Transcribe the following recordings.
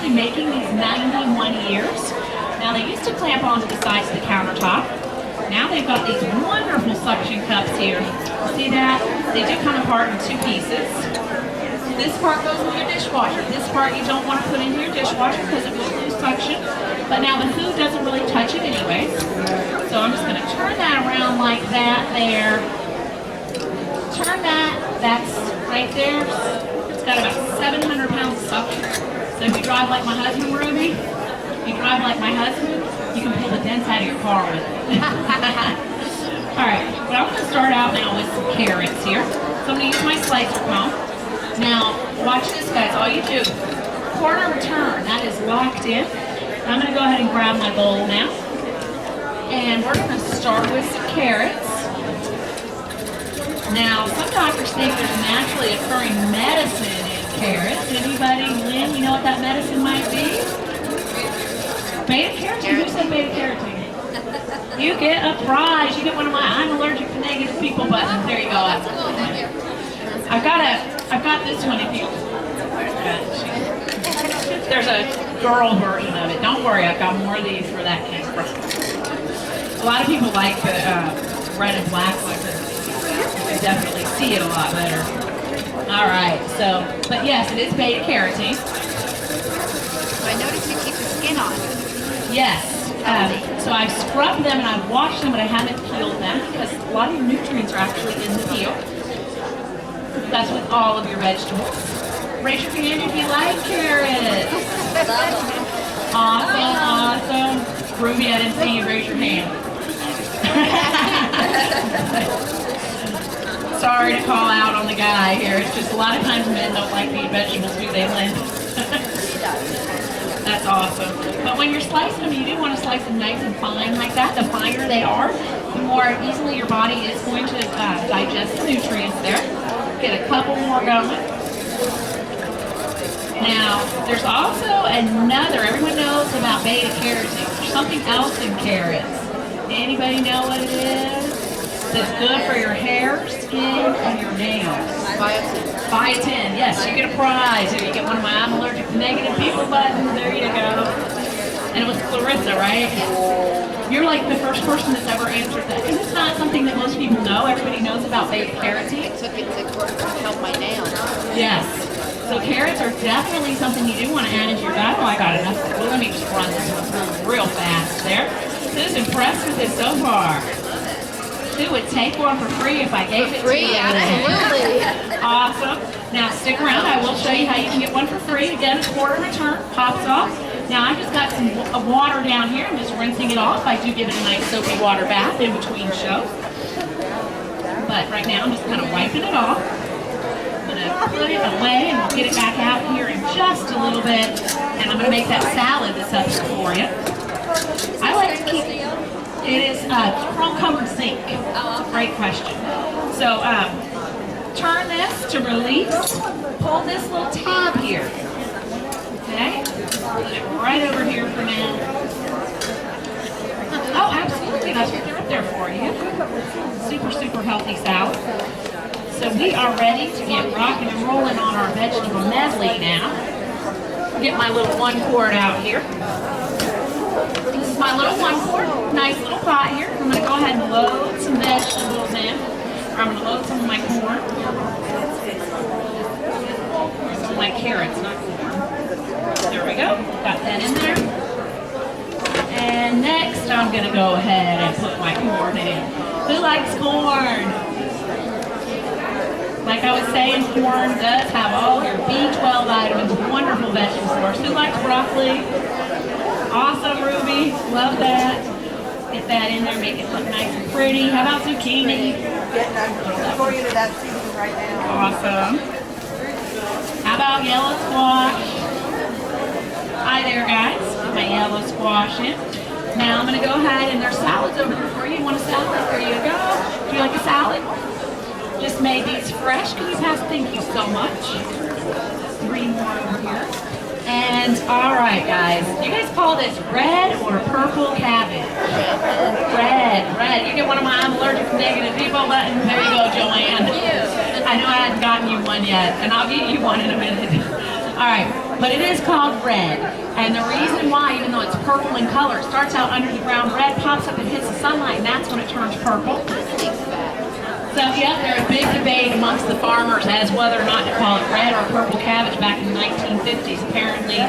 actually making these 91 years. Now they used to clamp onto the sides of the countertop. Now they've got these wonderful suction cups here. See that? They do come apart in two pieces. This part goes in your dishwasher. This part you don't want to put into your dishwasher because it will lose suction. But now the food doesn't really touch it anyways. So I'm just going to turn that around like that there. Turn that. That's right there. It's got about 700 pounds of suction. So if you drive like my husband, Ruby, if you drive like my husband, you can pull the dents out of your car with it. All right, but I'm going to start out now with some carrots here. So I'm going to use my slicer comb. Now, watch this, guys. All you do, corner return, that is locked in. I'm going to go ahead and grab my bowl now. And we're going to start with some carrots. Now, some doctors think there's naturally occurring medicine in carrots. Anybody, Lynn, you know what that medicine might be? Beta carotene? Who said beta carotene? You get a prize. You get one of my I'm allergic to negative people buttons. There you go. I've got this one if you. There's a girl version of it. Don't worry, I've got more of these where that came from. A lot of people like the red and black one. You can definitely see it a lot better. All right, so, but yes, it is beta carotene. I noticed you keep the skin on. Yes. So I've scrubbed them and I've washed them, but I haven't peeled them because a lot of your nutrients are actually in the peel. That's with all of your vegetables. Raise your hand if you like carrots. Awesome, awesome. Ruby, I didn't see you raise your hand. Sorry to call out on the guy here. It's just a lot of times men don't like to eat vegetables, do they, Lynn? That's awesome. But when you're slicing them, you do want to slice them nice and fine like that. The finer they are, the more easily your body is going to digest the nutrients there. Get a couple more going. Now, there's also another, everyone knows about beta carotene. There's something else in carrots. Anybody know what it is? That's good for your hair, skin, and your nails. Biotin. Biotin, yes, you get a prize. Here you get one of my I'm allergic to negative people buttons. There you go. And it was Clarissa, right? You're like the first person that's ever answered that. Because it's not something that most people know. Everybody knows about beta carotene. I took it to help my nails. Yes. So carrots are definitely something you do want to add into your diet. Oh, I got enough. Well, let me just run this one through real fast there. Who's impressed with this so far? Who would take one for free if I gave it to you? Absolutely. Awesome. Now stick around. I will show you how you can get one for free. Again, a quarter return. Pops off. Now I just got some water down here. I'm just rinsing it off. I do give it a nice soapy water bath in between shows. But right now I'm just kind of wiping it off. I'm going to put it away and we'll get it back out here in just a little bit. And I'm going to make that salad that's up here for you. I like to keep it is chrome covered zinc. It's a great question. So turn this to release. Pull this little tab here. Okay? Put it right over here for now. Oh, absolutely. That's what they're up there for you. Super, super healthy salad. So we are ready to get rocking and rolling on our vegetable medley now. Get my little 1 quart out here. This is my little 1 quart, nice little pot here. I'm going to go ahead and load some vegetables in. Or I'm going to load some of my corn. Some of my carrots, not corn. There we go. Got that in there. And next I'm going to go ahead and put my corn in. Who likes corn? Like I was saying, corn does have all your B12 vitamins, wonderful vegetable source. Who likes broccoli? Awesome, Ruby. Love that. Get that in there, make it look nice and pretty. How about zucchini? I'm going into that season right now. Awesome. How about yellow squash? Hi there, guys. Put my yellow squash in. Now I'm going to go ahead, and there's salads over here for you. You want a salad? There you go. Do you like a salad? Just made these fresh. Can you pass? Thank you so much. 3 more over here. And all right, guys. You guys call this red or purple cabbage? Red. You get one of my I'm allergic to negative people buttons. There you go, Joanne. I know I hadn't gotten you one yet, and I'll get you one in a minute. All right. But it is called red. And the reason why, even though it's purple in color, it starts out under the ground red, pops up and hits the sunlight, and that's when it turns purple. So, yeah, there's a big debate amongst the farmers as whether or not to call it red or purple cabbage back in the 1950s. Apparently,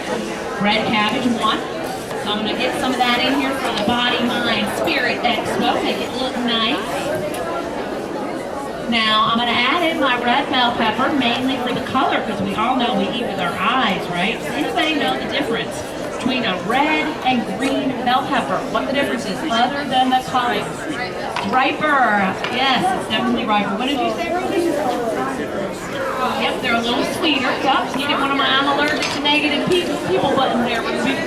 red cabbage won. So I'm going to get some of that in here for the Body, Mind, Spirit Expo, make it look nice. Now, I'm going to add in my red bell pepper, mainly for the color, because we all know we eat with our eyes, right? Does anybody know the difference between a red and green bell pepper? What the difference is, other than the color? Riper. Yes, it's definitely riper. What did you say, Rosie? Yep, they're a little sweeter. Yep, you get one of my I'm allergic to negative people buttons there, Rosie.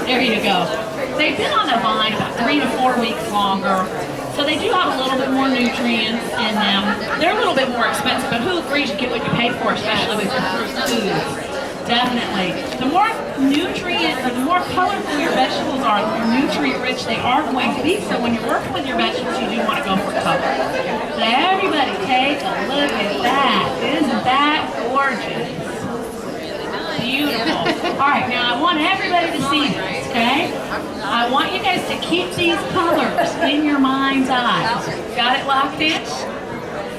There you go. They've been on the vine about 3 to 4 weeks longer, so they do have a little bit more nutrients in them. They're a little bit more expensive, but who agrees you get what you pay for, especially with your fruit foods? Definitely. The more nutrient or the more colorful your vegetables are, the more nutrient rich they are going to be. So when you're working with your vegetables, you do want to go for color. So everybody take a look at that. Isn't that gorgeous? Beautiful. All right, now I want everybody to see this, okay? I want you guys to keep these colors in your mind's eye. Got it locked in?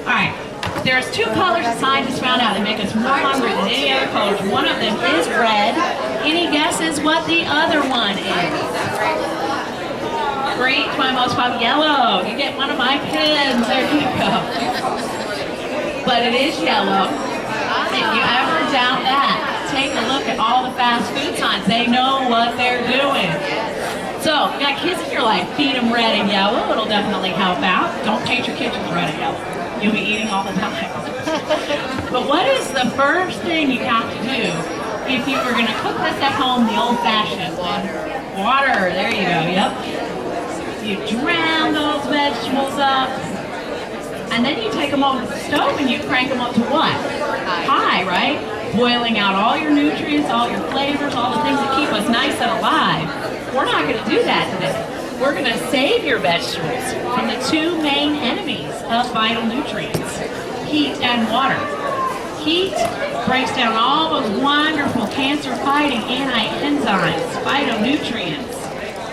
All right. There's 2 colors that scientists found out that make us more hungry than any other colors. One of them is red. Any guesses what the other one is? Green, my most popular. Yellow. You get one of my pins. There you go. But it is yellow. If you ever doubt that, take a look at all the fast food signs. They know what they're doing. So, you got kids in your life, feed them red and yellow. It'll definitely help out. Don't paint your kitchens red and yellow. You'll be eating all the time. But what is the first thing you have to do if you were going to cook this at home the old-fashioned way? Water. There you go. Yep. You drown those vegetables up. And then you take them over to the stove and you crank them up to what? High, right? Boiling out all your nutrients, all your flavors, all the things that keep us nice and alive. We're not going to do that today. We're going to save your vegetables from the 2 main enemies of vital nutrients, heat and water. Heat breaks down all those wonderful cancer-fighting anti-enzymes, phytonutrients.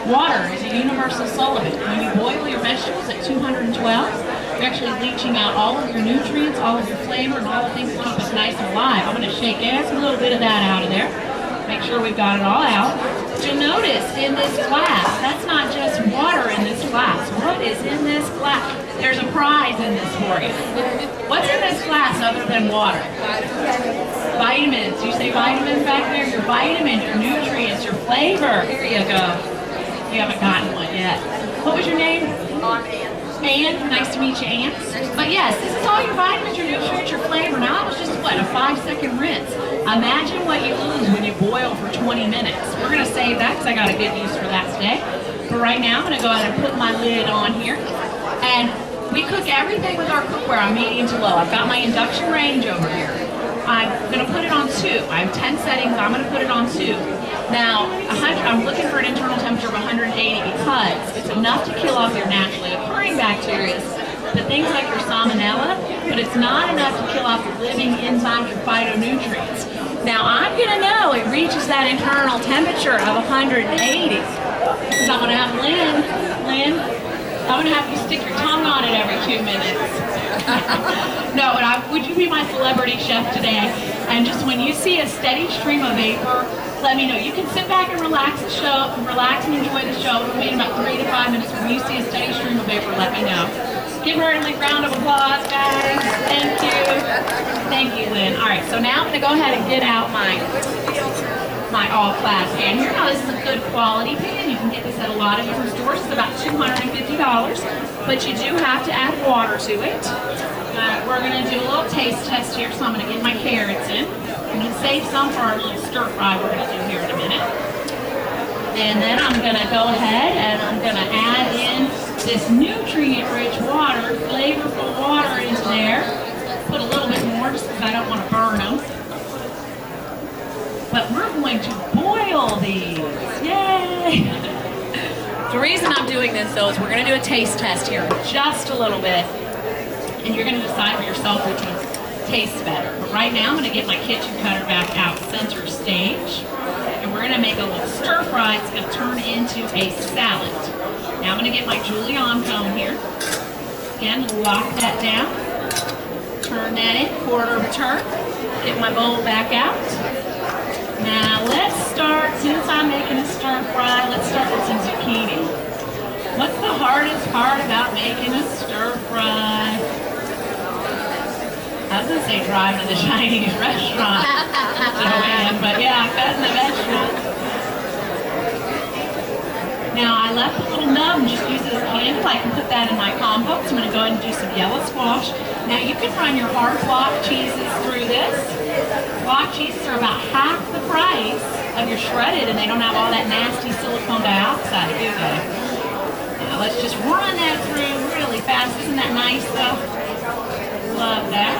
Water is a universal solvent. When you boil your vegetables at 212, you're actually leaching out all of your nutrients, all of your flavor, and all the things that keep us nice and alive. I'm going to shake a little bit of that out of there. Make sure we've got it all out. But you'll notice in this glass, that's not just water in this glass. What is in this glass? There's a prize in this for you. What's in this glass other than water? Vitamins. You say vitamins back there? Your vitamins, your nutrients, your flavor. Here you go. You haven't gotten one yet. What was your name? Ann. Nice to meet you, Ann. But yes, this is all your vitamins, your nutrients, your flavor. Now that was just, what, a 5-second rinse. Imagine what you lose when you boil for 20 minutes. We're going to save that because I got a good use for that today. But right now, I'm going to go ahead and put my lid on here. And we cook everything with our cookware on medium to low. I've got my induction range over here. I'm going to put it on 2. I have 10 settings. I'm going to put it on 2. Now, I'm looking for an internal temperature of 180 because it's enough to kill off your naturally occurring bacteria, the things like your salmonella, but it's not enough to kill off your living enzymes, your phytonutrients. Now, I'm going to know it reaches that internal temperature of 180 because I'm going to have Lynn, I'm going to have you stick your tongue on it every 2 minutes. No, but would you be my celebrity chef today? And just when you see a steady stream of vapor, let me know. You can sit back and relax and enjoy the show. It'll be in about 3 to 5 minutes. When you see a steady stream of vapor, let me know. Give her a round of applause, guys. Thank you. Thank you, Lynn. All right, so now I'm going to go ahead and get out my all-class pan here. Now, this is a good quality pan. You can get this at a lot of different stores. It's about $250, but you do have to add water to it. We're going to do a little taste test here, so I'm going to get my carrots in. I'm going to save some for our little stir fry we're going to do here in a minute. And then I'm going to go ahead and I'm going to add in this nutrient-rich water, flavorful water into there. Put a little bit more just because I don't want to burn them. But we're going to boil these. Yay! The reason I'm doing this, though, is we're going to do a taste test here in just a little bit. And you're going to decide for yourself which one's tastes better. But right now I'm gonna get my kitchen cutter back out center stage. And we're gonna make a little stir fry. It's gonna turn into a salad. Now I'm gonna get my julienne cone here. Again, lock that down. Turn that in, quarter of a turn. Get my bowl back out. Now let's start, since I'm making a stir fry, let's start with some zucchini. What's the hardest part about making a stir fry? I was gonna say driving to the Chinese restaurant, Joanne, but yeah, cutting the vegetables. Now I left the little nub and just use it as a handle. I can put that in my compost. I'm gonna go ahead and do some yellow squash. Now you can run your hard block cheeses through this. Block cheeses are about half the price of your shredded, and they don't have all that nasty silicone dioxide, do they? Now let's just run that through really fast. Isn't that nice though? Love that.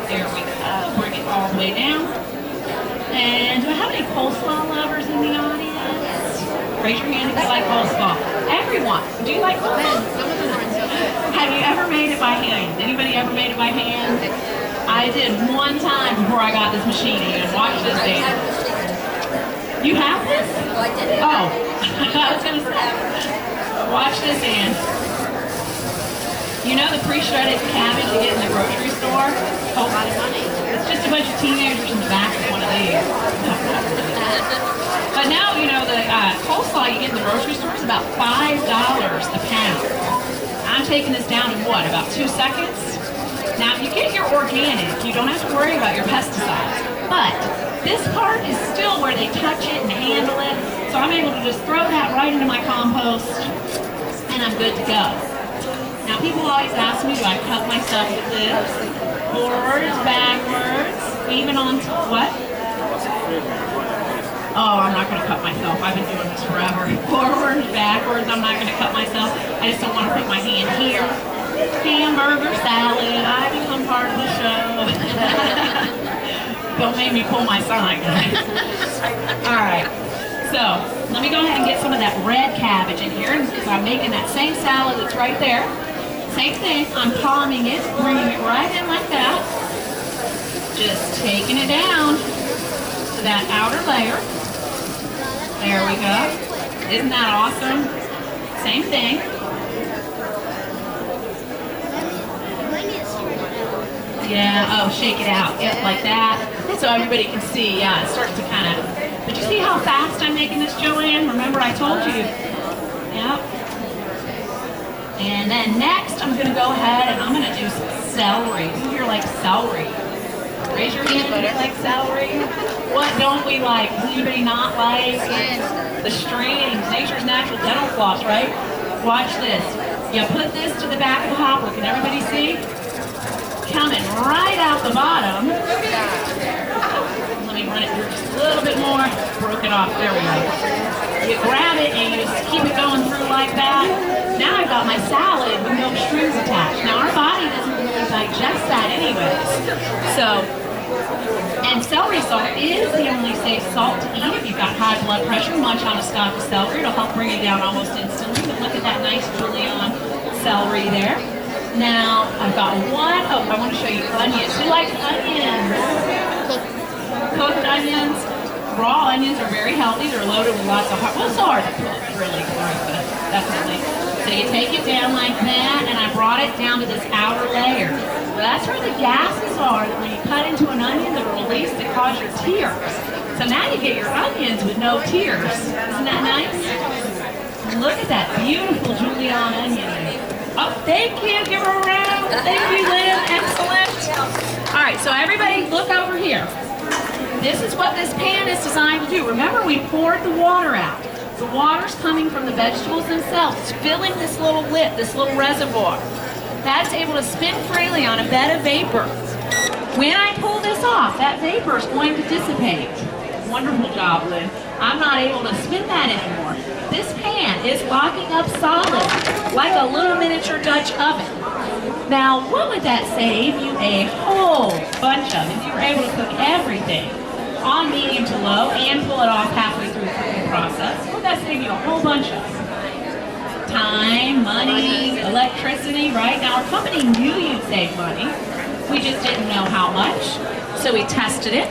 There we go. Bring it all the way down. And do I have any coleslaw lovers in the audience? Raise your hand if you like coleslaw. Everyone, do you like coleslaw? Have you ever made it by hand? Anybody ever made it by hand? I did one time before I got this machine and watch this, Dan. You have this? I did it. Oh, I was gonna say. Watch this, Dan. You know the pre-shredded cabbage you get in the grocery store? A lot of money. It's just a bunch of teenagers in the back of one of these. But now, you know, the coleslaw you get in the grocery store is about $5 a pound. I'm taking this down in what, about 2 seconds? Now, if you get your organic, you don't have to worry about your pesticides. But this part is still where they touch it and handle it. So I'm able to just throw that right into my compost, and I'm good to go. Now, people always ask me, do I cut myself with this? Forwards, backwards, even on what? Oh, I'm not going to cut myself. I've been doing this forever. Forwards, backwards, I'm not going to cut myself. I just don't want to put my hand here. Hamburger, salad, I become part of the show. Don't make me pull my sign, guys. All right, so let me go ahead and get some of that red cabbage in here because I'm making that same salad that's right there. Same thing, I'm palming it, bringing it right in like that. Just taking it down to that outer layer. There we go. Isn't that awesome? Same thing. Yeah, oh, shake it out. Yep, like that. So everybody can see, yeah, it starts to kind of... But you see how fast I'm making this, Joanne? Remember I told you. Yep. And then next, I'm going to go ahead and I'm going to do some celery. Who here likes celery? Raise your hand if you like celery. What don't we like? Does anybody not like? The strings. Nature's natural dental floss, right? Watch this. You put this to the back of the hopper. Can everybody see? Coming right out the bottom. Let me run it through just a little bit more. Broke it off. There we go. You grab it and you just keep it going through like that. Now I've got my salad with no strings attached. Now our body doesn't really digest that anyways. So, and celery salt is the only safe salt to eat if you've got high blood pressure. Munch on a stalk of celery. It'll help bring it down almost instantly. But look at that nice julienne celery there. Now, I've got one, oh, I want to show you onions. Who likes onions? Cooked onions. Raw onions are very healthy. They're loaded with lots of well, so are the cooked, really, but definitely. So you take it down like that, and I brought it down to this outer layer. Well, that's where the gases are that when you cut into an onion, they're released to cause your tears. So now you get your onions with no tears. Isn't that nice? Look at that beautiful julienne onion. Oh, thank you. Give her a round. Thank you, Lynn. Excellent. All right, so everybody look over here. This is what this pan is designed to do. Remember, we poured the water out. The water's coming from the vegetables themselves. It's filling this little lip, this little reservoir. That's able to spin freely on a bed of vapor. When I pull this off, that vapor is going to dissipate. Wonderful job, Lynn. I'm not able to spin that anymore. This pan is locking up solid, like a little miniature Dutch oven. Now, what would that save you a whole bunch of if you were able to cook everything on medium to low and pull it off halfway through the cooking process? What would that save you a whole bunch of? Time, money, electricity, right? Now, our company knew you'd save money. We just didn't know how much, so we tested it.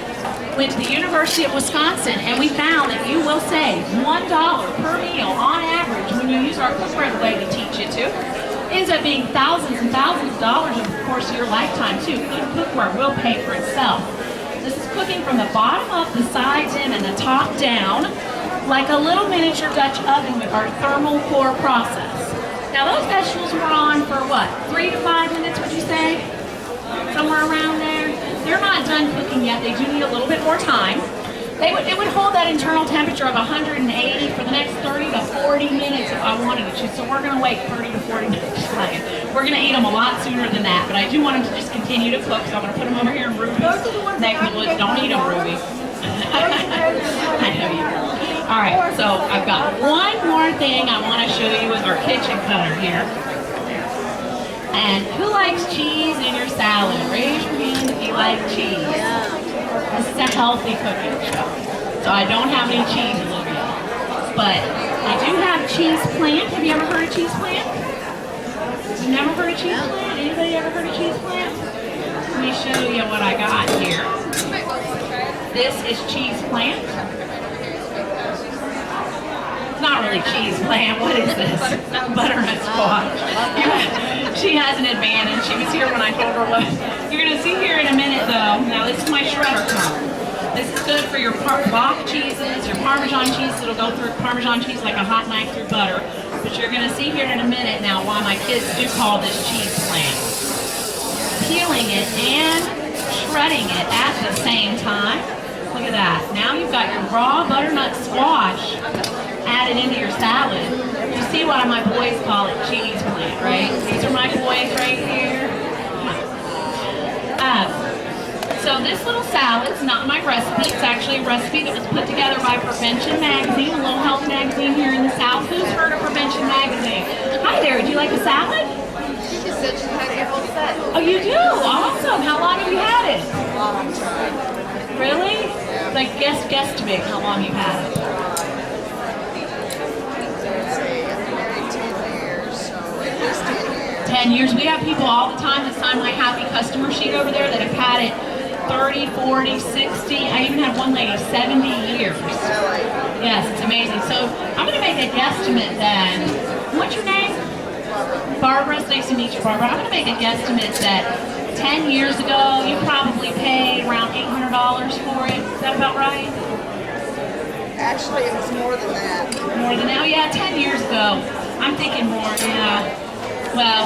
Went to the University of Wisconsin, and we found that you will save $1 per meal on average when you use our cookware the way we teach you to. It ends up being thousands and thousands of dollars over the course of your lifetime too. Good cookware will pay for itself. This is cooking from the bottom up, the sides in, and the top down, like a little miniature Dutch oven with our thermal core process. Now those vegetables were on for what, 3 to 5 minutes, would you say? Somewhere around there. They're not done cooking yet. They do need a little bit more time. It would hold that internal temperature of 180 for the next 30 to 40 minutes if I wanted to. So we're going to wait 30 to 40 minutes. We're going to eat them a lot sooner than that, but I do want them to just continue to cook, so I'm going to put them over here in Ruby's neck of the woods. Don't eat them, Ruby. I know you do. All right, so I've got one more thing I want to show you with our kitchen cutter here. And who likes cheese in your salad? Raise your hand if you like cheese. This is a healthy cooking show. So I don't have any cheese, Olivia. But I do have cheese plant. Have you ever heard of cheese plant? You never heard of cheese plant? Anybody ever heard of cheese plant? Let me show you what I got here. This is cheese plant. Not really cheese plant. What is this? Butternut squash. She has an advantage. She was here when I told her what. You're going to see here in a minute, though. Now, this is my shredder cone. This is good for your Bach cheeses, your Parmesan cheese. It'll go through Parmesan cheese like a hot knife through butter. But you're going to see here in a minute now why my kids do call this cheese plant. Peeling it and shredding it at the same time. Look at that. Now you've got your raw butternut squash added into your salad. You see why my boys call it cheese plant, right? These are my boys right here. So this little salad's not my recipe. It's actually a recipe that was put together by Prevention Magazine, a little health magazine here in the South. Who's heard of Prevention Magazine? Hi there, do you like a salad? She just said she had a whole set. Oh, you do? Awesome. How long have you had it? Really? Like, guesstimate how long you've had it. 10 years. We have people all the time that sign my happy customer sheet over there that have had it 30, 40, 60. I even had one lady 70 years. Yes, it's amazing. So I'm going to make a guesstimate then. What's your name? Barbara. It's nice to meet you, Barbara. I'm going to make a guesstimate that 10 years ago you probably paid around $800 for it. Is that about right? Actually, it was more than that. More than that? Yeah, 10 years ago. I'm thinking more, yeah. Well,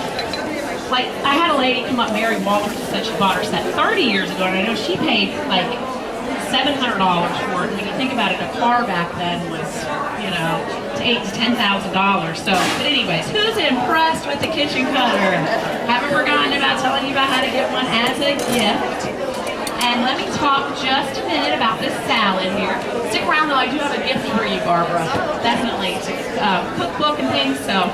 like, I had a lady come up, Mary Waller, who said she bought her set 30 years ago, and I know she paid, like, $700 for it. When you think about it, a car back then was, you know, $8,000 to $10,000. So, but anyways, who's impressed with the kitchen cutter? Haven't forgotten about telling you about how to get one as a gift. And let me talk just a minute about this salad here. Stick around though, I do have a gift for you, Barbara. Definitely. It's a cookbook and things, so.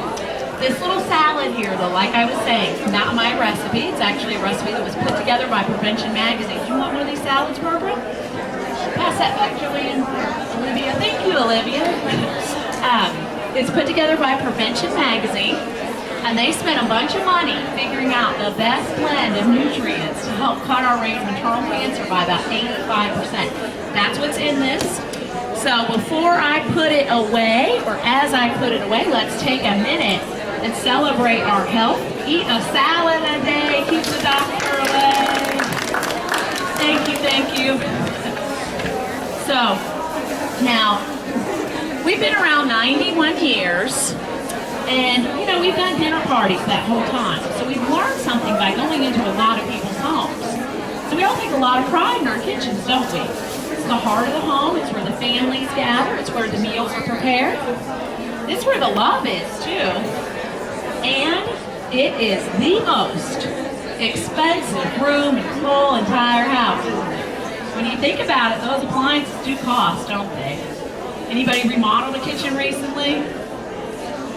This little salad here, though, like I was saying, it's not my recipe. It's actually a recipe that was put together by Prevention Magazine. Do you want one of these salads, Barbara? Pass that back, Julian. Olivia. Thank you, Olivia. It's put together by Prevention Magazine, and they spent a bunch of money figuring out the best blend of nutrients to help cut our rate of maternal cancer by about 85%. That's what's in this. So before I put it away, or as I put it away, let's take a minute and celebrate our health. Eat a salad a day, keep the doctor away. Thank you, thank you. So, now, we've been around 91 years, and, you know, we've done dinner parties that whole time. So we've learned something by going into a lot of people's homes. So we all take a lot of pride in our kitchens, don't we? It's the heart of the home. It's where the families gather. It's where the meals are prepared. It's where the love is, too. And it is the most expensive room in the whole entire house, isn't it? When you think about it, those appliances do cost, don't they? Anybody remodeled a kitchen recently?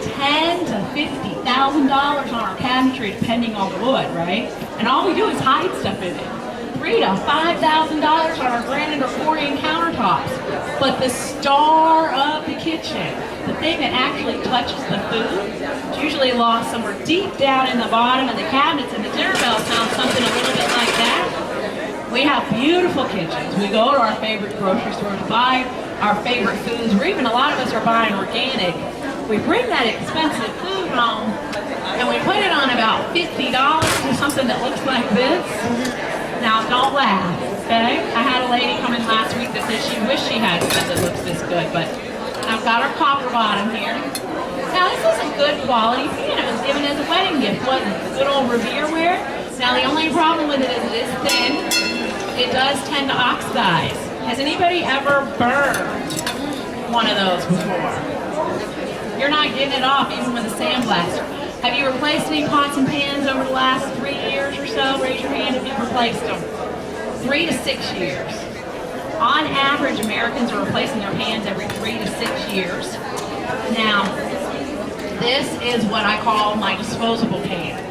$10,000 to $50,000 on our cabinetry, depending on the wood, right? And all we do is hide stuff in it. $3,000 to $5,000 on our granite or Corian countertops. But the star of the kitchen, the thing that actually touches the food, is usually lost somewhere deep down in the bottom of the cabinets, and the dinner bell sounds something a little bit like that. We have beautiful kitchens. We go to our favorite grocery store to buy our favorite foods, or even a lot of us are buying organic. We bring that expensive food home and we put it on about $50 for something that looks like this. Now, don't laugh, okay? I had a lady come in last week that said she wished she had stuff that looks this good, but I've got our copper bottom here. Now, this is a good quality pan. It was given as a wedding gift, wasn't it? Good old Revere ware. Now, the only problem with it is it is thin. It does tend to oxidize. Has anybody ever burned one of those before? You're not getting it off even with a sandblaster. Have you replaced any pots and pans over the last 3 years or so? Raise your hand if you've replaced them. 3 to 6 years. On average, Americans are replacing their pans every 3 to 6 years. Now, this is what I call my disposable pan.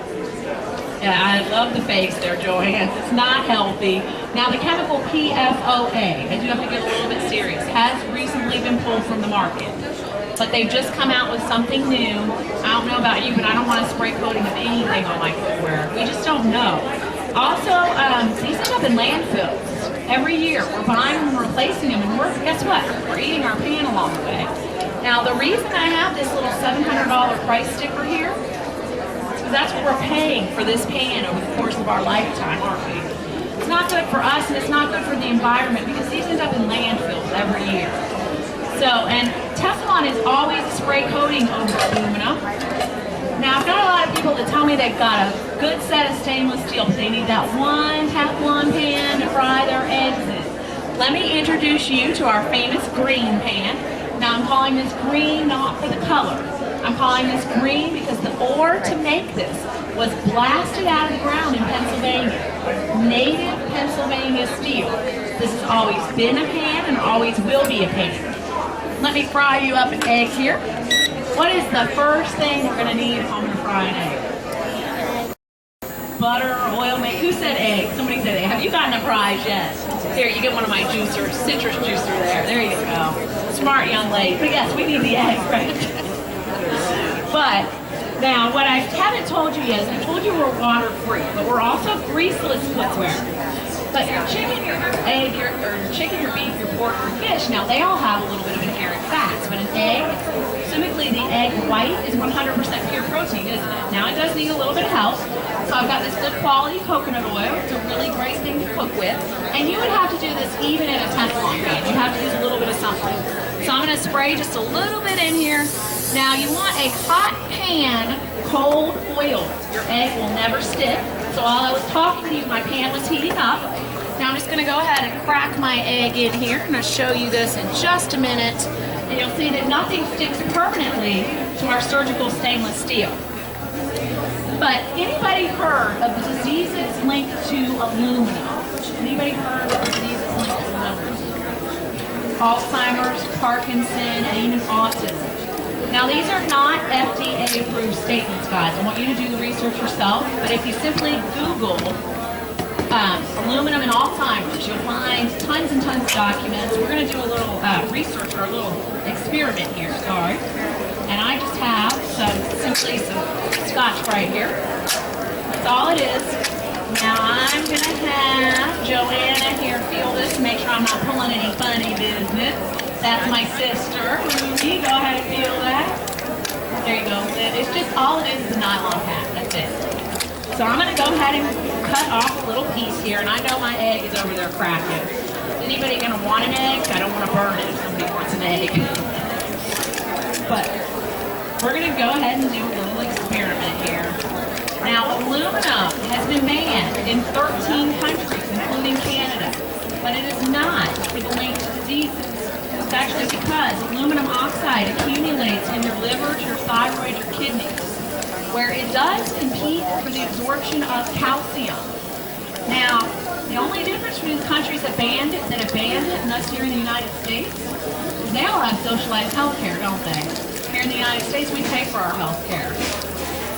Yeah, I love the face there, Joanne. It's not healthy. Now, the chemical PFOA, I do have to get a little bit serious, has recently been pulled from the market. But they've just come out with something new. I don't know about you, but I don't want a spray coating of anything on my cookware. We just don't know. Also, these end up in landfills every year. We're buying them and replacing them, and guess what? We're eating our pan along the way. Now, the reason I have this little $700 price sticker here is because that's what we're paying for this pan over the course of our lifetime, aren't we? It's not good for us, and it's not good for the environment because these end up in landfills every year. So, and Teflon is always a spray coating over aluminum. Now, I've got a lot of people that tell me they've got a good set of stainless steel, but they need that one Teflon pan to fry their eggs in. Let me introduce you to our famous green pan. Now, I'm calling this green not for the color. I'm calling this green because the ore to make this was blasted out of the ground in Pennsylvania. Native Pennsylvania steel. This has always been a pan and always will be a pan. Let me fry you up an egg here. What is the first thing we're going to need if I'm going to fry an egg? Butter, oil, maybe. Who said egg? Somebody said egg. Have you gotten a prize yet? Here, you get one of my juicers, citrus juicer there. There you go. Smart young lady. But yes, we need the egg, right? But now, what I haven't told you yet is I told you we're water-free, but we're also greaseless cookware. But your chicken, your egg, your chicken, your beef, your pork, your fish, now they all have a little bit of inherent fats, but an egg, specifically the egg white, is 100% pure protein, isn't it? Now it does need a little bit of help, so I've got this good quality coconut oil. It's a really great thing to cook with, and you would have to do this even in a Teflon pan. You have to use a little bit of something. So I'm going to spray just a little bit in here. Now you want a hot pan, cold oil. Your egg will never stick. So while I was talking to you, my pan was heating up. Now I'm just going to go ahead and crack my egg in here. I'm going to show you this in just a minute. And you'll see that nothing sticks permanently to our surgical stainless steel. But anybody heard of the diseases linked to aluminum? Anybody heard of the diseases linked to aluminum? Alzheimer's, Parkinson, and even autism. Now, these are not FDA-approved statements, guys. I want you to do the research yourself, but if you simply Google aluminum and Alzheimer's, you'll find tons and tons of documents. We're going to do a little research or a little experiment here, sorry. And I just have simply some Scotch right here. That's all it is. Now, I'm going to have Joanna here feel this to make sure I'm not pulling any funny business. That's my sister, Ruby. Go ahead and feel that. There you go. It's just, all it is a nylon pad. That's it. So I'm going to go ahead and cut off a little piece here, and I know my egg is over there cracking. Is anybody going to want an egg? I don't want to burn it if somebody wants an egg. But we're going to go ahead and do a little experiment here. Now, aluminum has been banned in 13 countries, including Canada, but it is not for the linked diseases. It's actually because aluminum oxide accumulates in your liver, your thyroid, your kidneys, where it does compete for the absorption of calcium. Now, the only difference between the countries that have banned it and us here in the United States is they all have socialized health care, don't they? Here in the United States, we pay for our health care.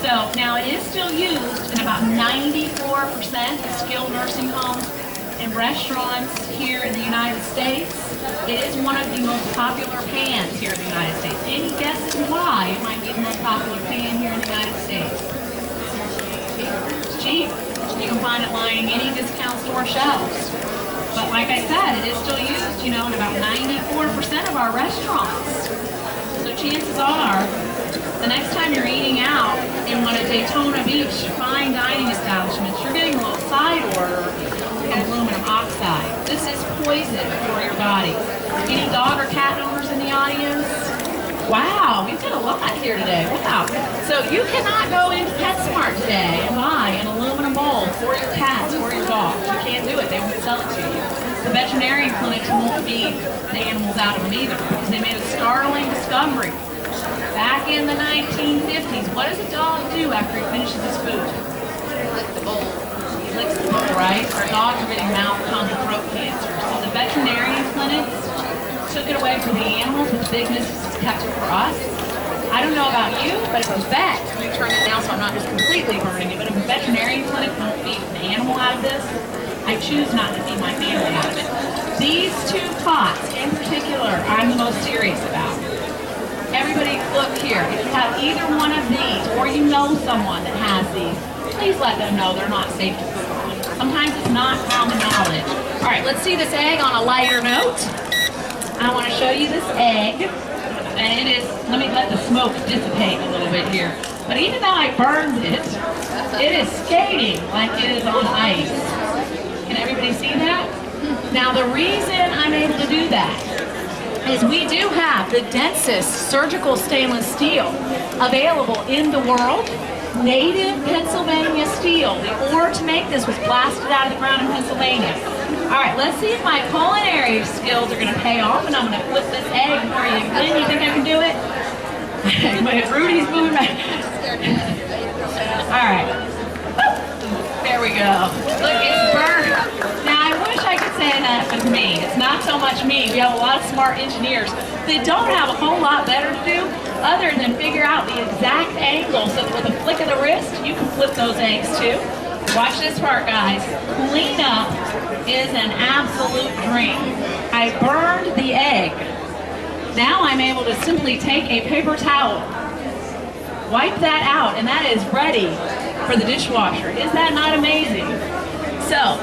So now it is still used in about 94% of skilled nursing homes, in restaurants here in the United States. It is one of the most popular pans here in the United States. Any guesses why it might be the most popular pan here in the United States? It's cheap. You can find it lining any discount store shelves. But like I said, it is still used, in about 94% of our restaurants. So chances are, the next time you're eating out in one of Daytona Beach fine dining establishments, you're getting a little side order of aluminum oxide. This is poison for your body. Any dog or cat owners in the audience? Wow, we've got a lot here today. Wow. So you cannot go into PetSmart today and buy an aluminum mold for your cats or your dogs. You can't do it. They won't sell it to you. The veterinarian clinics won't feed the animals out of them either because they made a startling discovery. Back in the 1950s, what does a dog do after he finishes his food? Lick the bowl. He licks the bowl, right? Our dogs are getting mouth, tongue, and throat cancer. So the veterinarian clinics took it away from the animals, but the big business kept it for us. I don't know about you, but if a vet, let me turn it down so I'm not just completely burning it, but if a veterinarian clinic won't feed an animal out of this, I choose not to feed my family out of it. These two pots in particular, I'm the most serious about. Everybody look here. If you have either one of these or you know someone that has these, please let them know they're not safe to cook on. Sometimes it's not common knowledge. All right, let's see this egg on a lighter note. I want to show you this egg. And it is, let me let the smoke dissipate a little bit here. But even though I burned it, it is skating like it is on ice. Can everybody see that? Now the reason I'm able to do that is we do have the densest surgical stainless steel available in the world. Native Pennsylvania steel. The ore to make this was blasted out of the ground in Pennsylvania. All right, let's see if my culinary skills are going to pay off, and I'm going to flip this egg for you. Glenn, you think I can do it? Rudy's moving back. All right. There we go. Look, it's burned. Now, I wish I could say that was me. It's not so much me. We have a lot of smart engineers that don't have a whole lot better to do other than figure out the exact angle so that with a flick of the wrist, you can flip those eggs too. Watch this part, guys. Cleanup is an absolute dream. I burned the egg. Now I'm able to simply take a paper towel, wipe that out, and that is ready for the dishwasher. Is that not amazing? So,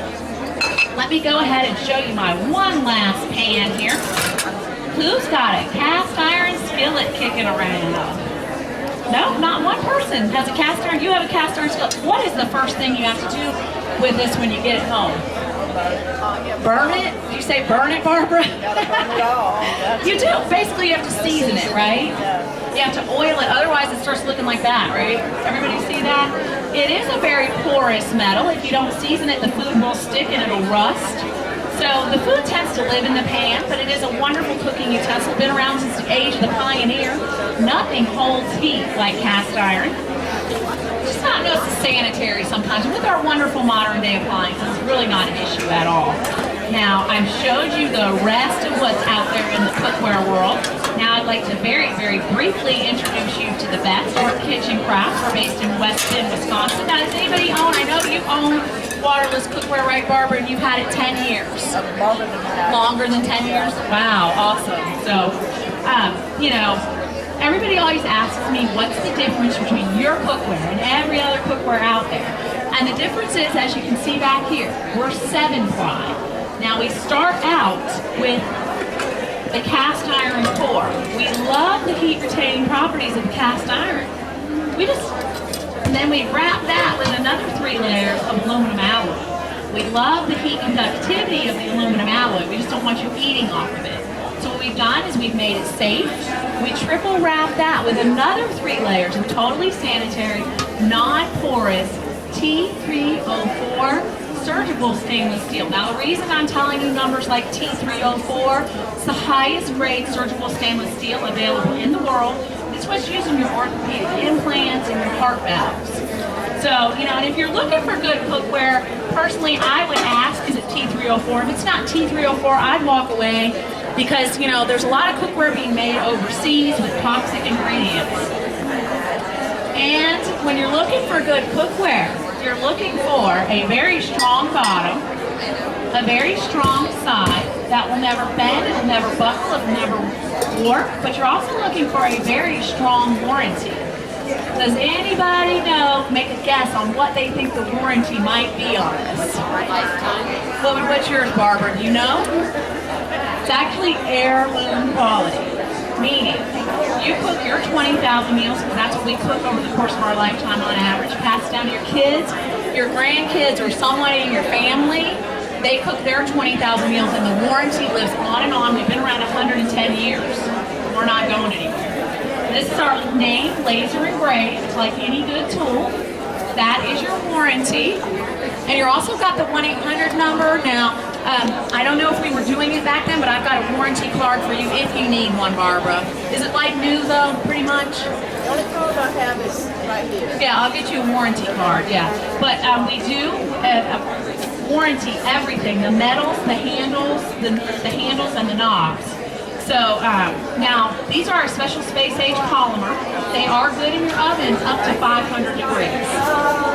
let me go ahead and show you my one last pan here. Who's got a cast iron skillet kicking around? No, not one person has a cast iron. You have a cast iron skillet. What is the first thing you have to do with this when you get it home? Burn it? Did you say burn it, Barbara? You do. Basically, you have to season it, right? You have to oil it. Otherwise, it starts looking like that, right? Everybody see that? It is a very porous metal. If you don't season it, the food will stick and it'll rust. So the food tends to live in the pan, but it is a wonderful cooking utensil. Been around since the age of the pioneer. Nothing holds heat like cast iron. It's just not sanitary sometimes. With our wonderful modern day appliances, it's really not an issue at all. Now, I've showed you the rest of what's out there in the cookware world. Now, I'd like to very, very briefly introduce you to the best North Kitchen Crafts. We're based in West Bend, Wisconsin. Now, does anybody own, I know you own waterless cookware, right, Barbara? And you've had it 10 years. Longer than that. Longer than 10 years? Wow, awesome. So, everybody always asks me, what's the difference between your cookware and every other cookware out there? And the difference is, as you can see back here, we're 7-ply. Now, we start out with the cast iron core. We love the heat-retaining properties of cast iron. And then we wrap that with another 3 layers of aluminum alloy. We love the heat conductivity of the aluminum alloy. We just don't want you eating off of it. So what we've done is we've made it safe. We triple wrap that with another 3 layers of totally sanitary, non-porous T304 surgical stainless steel. Now the reason I'm telling you numbers like T304, it's the highest grade surgical stainless steel available in the world. It's what's used in your orthopedic implants and your heart valves. So, and if you're looking for good cookware, personally I would ask, is it T304? If it's not T304, I'd walk away because, there's a lot of cookware being made overseas with toxic ingredients. And when you're looking for good cookware, you're looking for a very strong bottom, a very strong side that will never bend, it'll never buckle, it'll never warp, but you're also looking for a very strong warranty. Does anybody know, make a guess on what they think the warranty might be on this? What's yours, Barbara? Do you know? It's actually heirloom quality, meaning you cook your 20,000 meals, because that's what we cook over the course of our lifetime on average, pass it down to your kids, your grandkids, or someone in your family. They cook their 20,000 meals, and the warranty lives on and on. We've been around 110 years. We're not going anywhere. This is our name, laser engraved, like any good tool. That is your warranty. And you're also got the 1-800 number. Now, I don't know if we were doing it back then, but I've got a warranty card for you if you need one, Barbara. Is it like new though, pretty much? The only card I have is right here. Yeah, I'll get you a warranty card, yeah. But we do warranty everything, the metals, the handles, the handles and the knobs. So now, these are our special space age polymer. They are good in your ovens up to 500 degrees.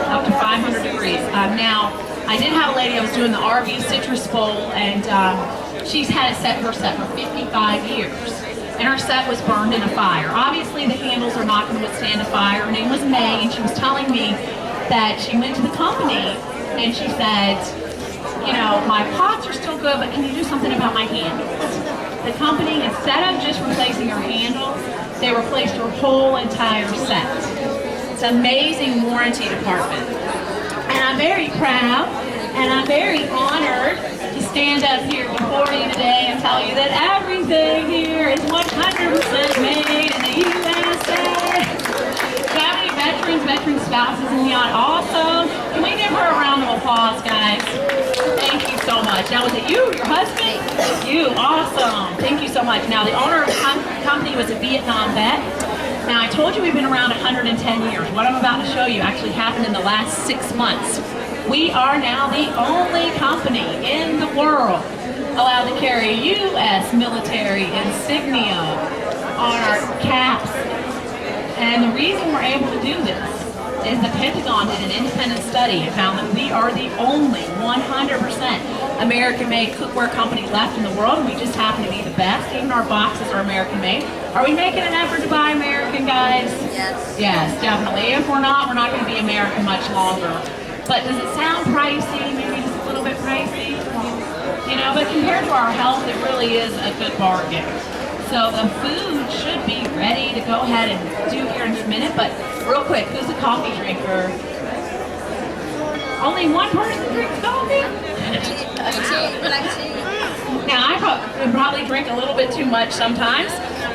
Up to 500 degrees. Now, I did have a lady I was doing the RV Citrus Bowl, and she's had her set for 55 years. And her set was burned in a fire. Obviously, the handles are not going to withstand a fire. Her name was May, and she was telling me that she went to the company, and she said, you know, my pots are still good, but can you do something about my handles? The company, instead of just replacing her handles, they replaced her whole entire set. It's an amazing warranty department. And I'm very proud, and I'm very honored to stand up here before you today and tell you that everything here is 100% made in the USA. Do I have any veteran spouses in the audience also? Can we give her a round of applause, guys? Thank you so much. Now, was it you, your husband? You, awesome. Thank you so much. Now, the owner of the company was a Vietnam vet. Now, I told you we've been around 110 years. What I'm about to show you actually happened in the last 6 months. We are now the only company in the world allowed to carry U.S. military insignia on our caps. And the reason we're able to do this is the Pentagon did an independent study and found that we are the only 100% American-made cookware company left in the world, and we just happen to be the best. Even our boxes are American-made. Are we making an effort to buy American, guys? Yes. Yes, definitely. If we're not going to be American much longer. But does it sound pricey? Maybe just a little bit pricey? You know, but compared to our health, it really is a good bargain. So the food should be ready to go ahead and do here in just a minute, but real quick, who's a coffee drinker? Only one person drinks coffee? Now, I probably drink a little bit too much sometimes,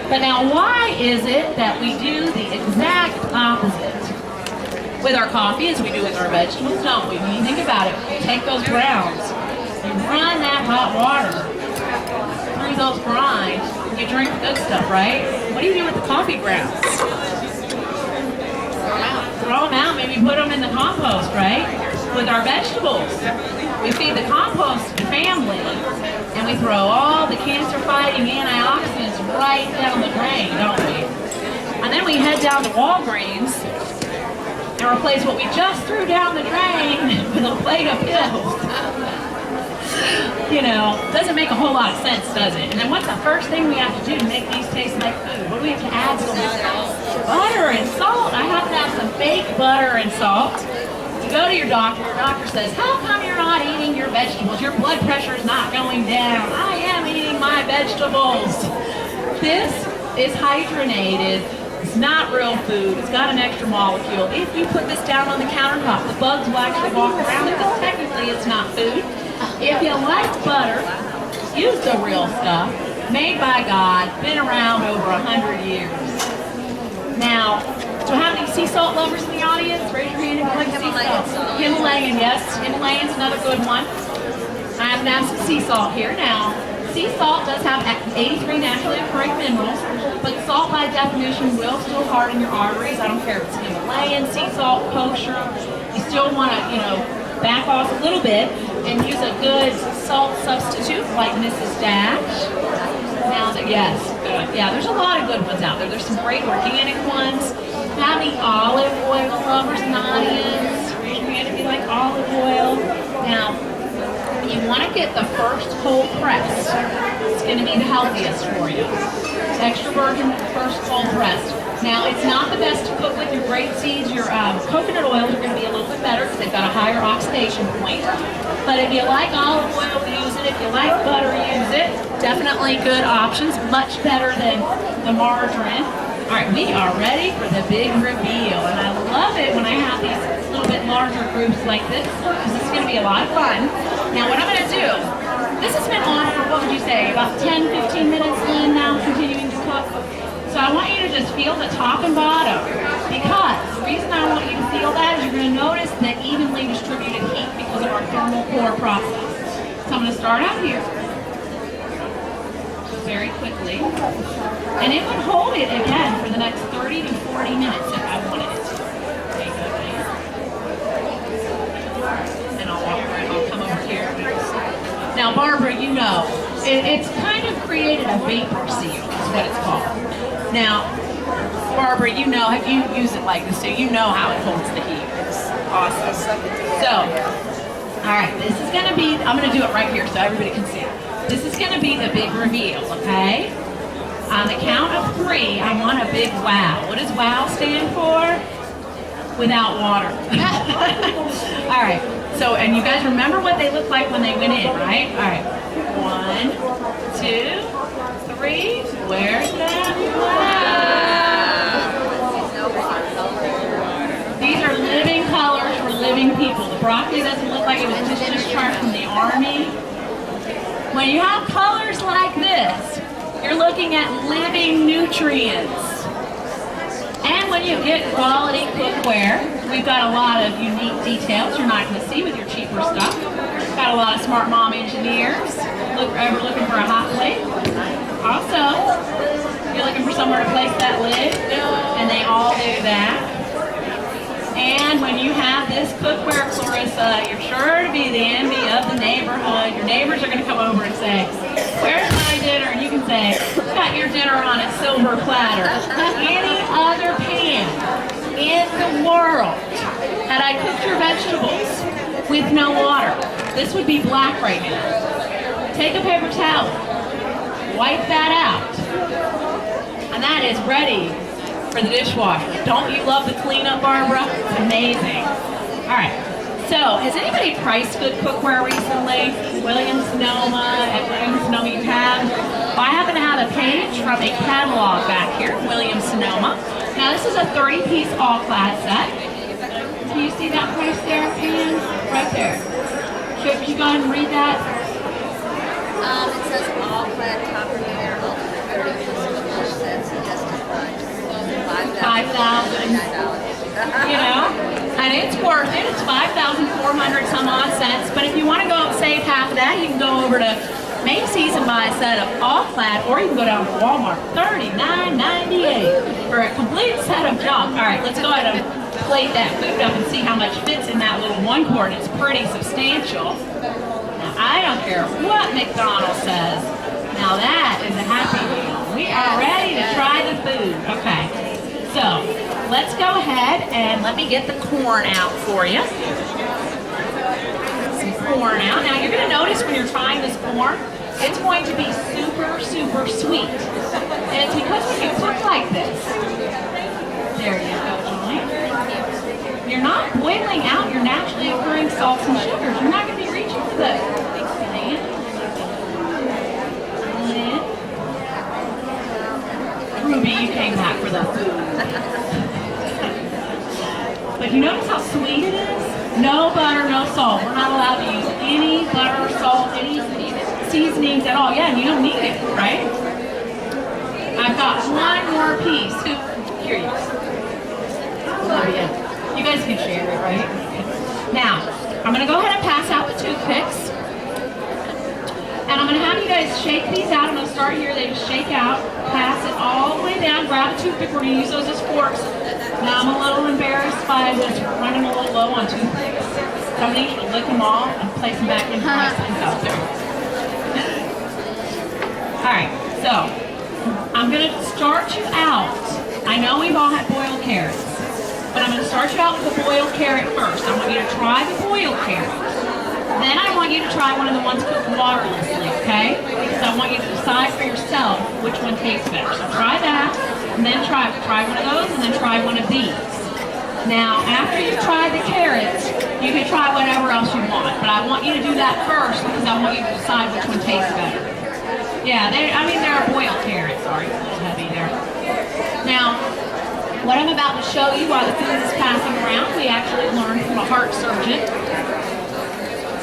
but now why is it that we do the exact opposite with our coffee as we do with our vegetables, don't we? When you think about it, you take those grounds, you run that hot water through those grinds, you drink the good stuff, right? What do you do with the coffee grounds? Throw them out, maybe put them in the compost, right? With our vegetables, we feed the compost family, and we throw all the cancer-fighting antioxidants right down the drain, don't we? And then we head down to Walgreens and replace what we just threw down the drain with a plate of pills. You know, doesn't make a whole lot of sense, does it? And then what's the first thing we have to do to make these taste like food? What do we have to add to them? Butter and salt. I have to have some fake butter and salt. You go to your doctor says, how come you're not eating your vegetables? Your blood pressure is not going down. I am eating my vegetables. This is hydrogenated. It's not real food. It's got an extra molecule. If you put this down on the countertop, the bugs will actually walk around it, because technically it's not food. If you like butter, use the real stuff, made by God, been around over 100 years. Now, do I have any sea salt lovers in the audience? Raise your hand if you like sea salt. Himalayan, yes. Himalayan's another good one. I happen to have some sea salt here. Now, sea salt does have 83 naturally occurring minerals, but salt by definition will still harden your arteries. I don't care if it's Himalayan, sea salt, kosher. You still want to, back off a little bit and use a good salt substitute like Mrs. Dash. Now, yes, good. Yeah, there's a lot of good ones out there. There's some great organic ones. Have any olive oil lovers in the audience? Raise your hand if you like olive oil. Now, You want to get the first whole press. It's going to be the healthiest for you. Extra virgin first whole pressed. Now, it's not the best to cook with your grape seeds. Your coconut oils are going to be a little bit better because they've got a higher oxidation point. But if you like olive oil, use it. If you like butter, use it. Definitely good options. Much better than the margarine. All right, we are ready for the big reveal. And I love it when I have these little bit larger groups like this because it's going to be a lot of fun. Now, what I'm going to do, this has been on for, what would you say, about 10, 15 minutes, Lynn, now continuing to cook. So I want you to just feel the top and bottom because the reason I want you to feel that is you're going to notice the evenly distributed heat because of our thermal core process. So I'm going to start out here very quickly and it would hold it again for the next 30 to 40 minutes if I wanted it to. There you go, guys. And I'll come over here. Now Barbara, you know, it's kind of created a vapor seal is what it's called. Now, Barbara, you know, have you used it like this, so you know how it holds the heat. It's awesome. So, all right, this is going to be, I'm going to do it right here so everybody can see it. This is going to be the big reveal, okay? On the count of 3, I want a big wow. What does wow stand for? Without water. All right, so, and you guys remember what they looked like when they went in, right? All right, 1, 2, 3, where's that? Wow! These are living colors for living people. The broccoli doesn't look like it was just discharged from the army. When you have colors like this, you're looking at living nutrients. And when you get quality cookware, we've got a lot of unique details you're not going to see with your cheaper stuff. Got a lot of smart mom engineers looking for a hot plate. Also, you're looking for somewhere to place that lid, and they all do that. And when you have this cookware, Clarissa, you're sure to be the envy of the neighborhood. Your neighbors are going to come over and say, "Where's my dinner?" And you can say, "Got your dinner on a silver platter." Any other pan in the world had I cooked your vegetables with no water, this would be black right now. Take a paper towel, wipe that out, and that is ready for the dishwasher. Don't you love the cleanup, Barbara? It's amazing. All right, so has anybody priced good cookware recently? Williams-Sonoma, at Williams-Sonoma you have? Well, I happen to have a page from a catalog back here, Williams-Sonoma. Now this is a 30-piece all-clad set. Do you see that price there, Pam? Right there. Could you go ahead and read that? It says all-clad Tupperware ultimate 30-piece English sets suggested price. $5,000. You know, and it's worth it. It's 5,400 some odd cents. But if you want to go save half of that, you can go over to Macy's and buy a set of all-clad, or you can go down to Walmart, $39.98 for a complete set of junk. All right, let's go ahead and plate that food up and see how much fits in that little 1 quart. It's pretty substantial. Now, I don't care what McDonald's says. Now that is a happy meal. We are ready to try the food. Okay, so let's go ahead and let me get the corn out for you. Some corn out. Now you're going to notice when you're trying this corn, it's going to be super, super sweet. And it's because when you cook like this, there you go, Julie. You're not boiling out your naturally occurring salts and sugars. You're not going to be reaching for the Ruby, you came back for the food. But you notice how sweet it is? No butter, no salt. We're not allowed to use any butter, salt, any seasonings at all. Yeah, and you don't need it, right? I've got one more piece. Here you go. You guys can share it, right? Now, I'm going to go ahead and pass out the toothpicks. And I'm going to have you guys shake these out. I'm going to start here. They just shake out. Pass it all the way down. Grab a toothpick. We're going to use those as forks. Now I'm a little embarrassed by just running a little low on toothpicks. So I'm going to need you to lick them all and place them back in my out there. Alright, so I'm going to start you out. I know we've all had boiled carrots, but I'm going to start you out with the boiled carrot first. I want you to try the boiled carrot. Then I want you to try one of the ones cooked waterlessly, okay? Because I want you to decide for yourself which one tastes better. So try that, and then try one of those, and then try one of these. Now, after you've tried the carrots, you can try whatever else you want, but I want you to do that first because I want you to decide which one tastes better. Yeah, they're boiled carrots. Sorry, a little heavy there. Now, what I'm about to show you while the food is passing around, we actually learned from a heart surgeon.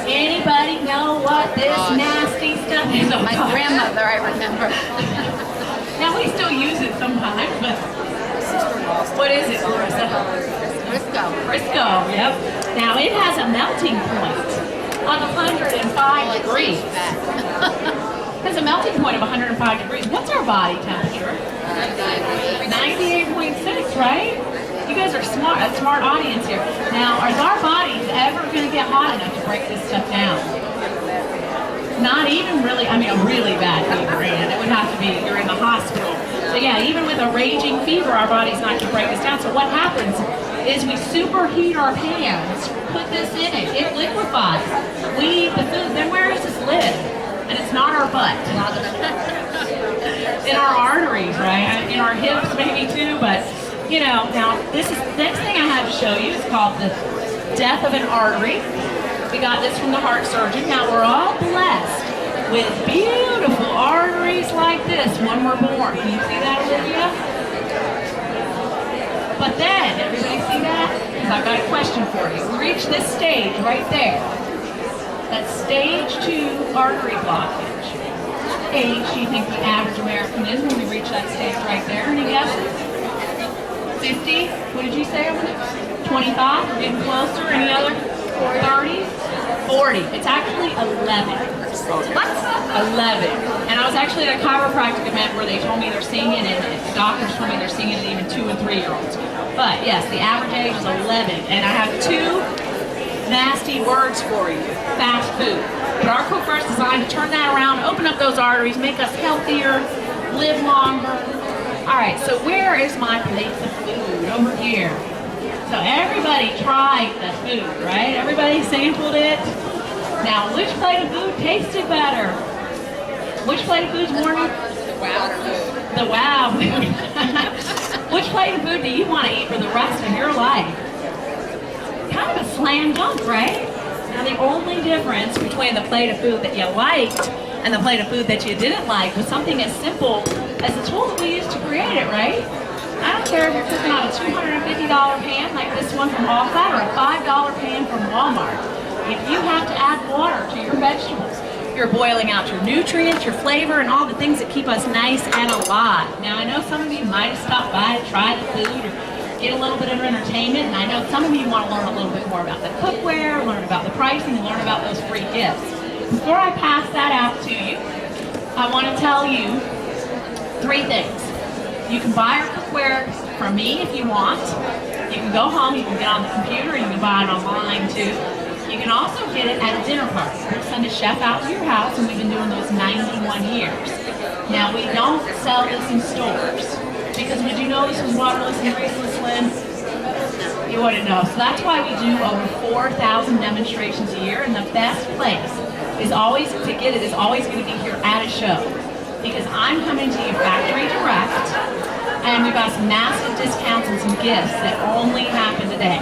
Anybody know what this nasty stuff is? Oh, My gosh. grandmother, I remember. Now, we still use it sometimes, but what is it, Marissa? Crisco. Crisco, yep. Now, it has a melting point of 105 degrees. It has a melting point of 105 degrees. What's our body temperature? 98.6, right? You guys are smart, a smart audience here. Now, is our bodies ever going to get hot enough to break this stuff down? Not even really, a really bad fever, and it would have to be you're in the hospital. So yeah, even with a raging fever, our body's not going to break this down. So what happens is we superheat our pans, put this in it, it liquefies. We eat the food, then where does this live? And it's not our butt. In our arteries, right? In our hips maybe too, but now this is the next thing I have to show you is called the death of an artery. We got this from the heart surgeon. Now we're all blessed with beautiful arteries like this when we're born. Can you see that, Olivia? But then, everybody see that? Because I've got a question for you. We reach this stage right there. That's stage 2 artery blockage. What age do you think the average American is when we reach that stage right there? Any guesses? 50? What did you say over there? 25? We're getting closer. Any other? 30? 40. It's actually 11. What? 11. And I was actually at a chiropractic event where they told me they're seeing it, and the doctors told me they're seeing it in even 2- and 3-year-olds. But yes, the average age is 11. And I have 2 nasty words for you. Fast food. But our cookware is designed to turn that around, open up those arteries, make us healthier, live longer. All right, so where is my plate of food? Over here. So everybody tried the food, right? Everybody sampled it. Now, which plate of food tasted better? Which plate of food's more? The wow food. Which plate of food do you want to eat for the rest of your life? Kind of a slam dunk, right? Now, the only difference between the plate of food that you liked and the plate of food that you didn't like was something as simple as the tool that we used to create it, right? I don't care if you're cooking on a $250 pan like this one from Allflat or a $5 pan from Walmart. If you have to add water to your vegetables, you're boiling out your nutrients, your flavor, and all the things that keep us nice and alive. Now, I know some of you might have stopped by to try the food or get a little bit of entertainment, and I know some of you want to learn a little bit more about the cookware, learn about the pricing, and learn about those free gifts. Before I pass that out to you, I want to tell you 3 things. You can buy our cookware from me if you want. You can go home, you can get on the computer, you can buy it online too. You can also get it at a dinner party. We'll send a chef out to your house, and we've been doing those 91 years. Now, we don't sell this in stores, because would you know this was waterless and greaseless, Lynn? You wouldn't know. So that's why we do over 4,000 demonstrations a year, and the best place is always to get it is always going to be here at a show, because I'm coming to you factory direct, and we've got some massive discounts and some gifts that only happen today.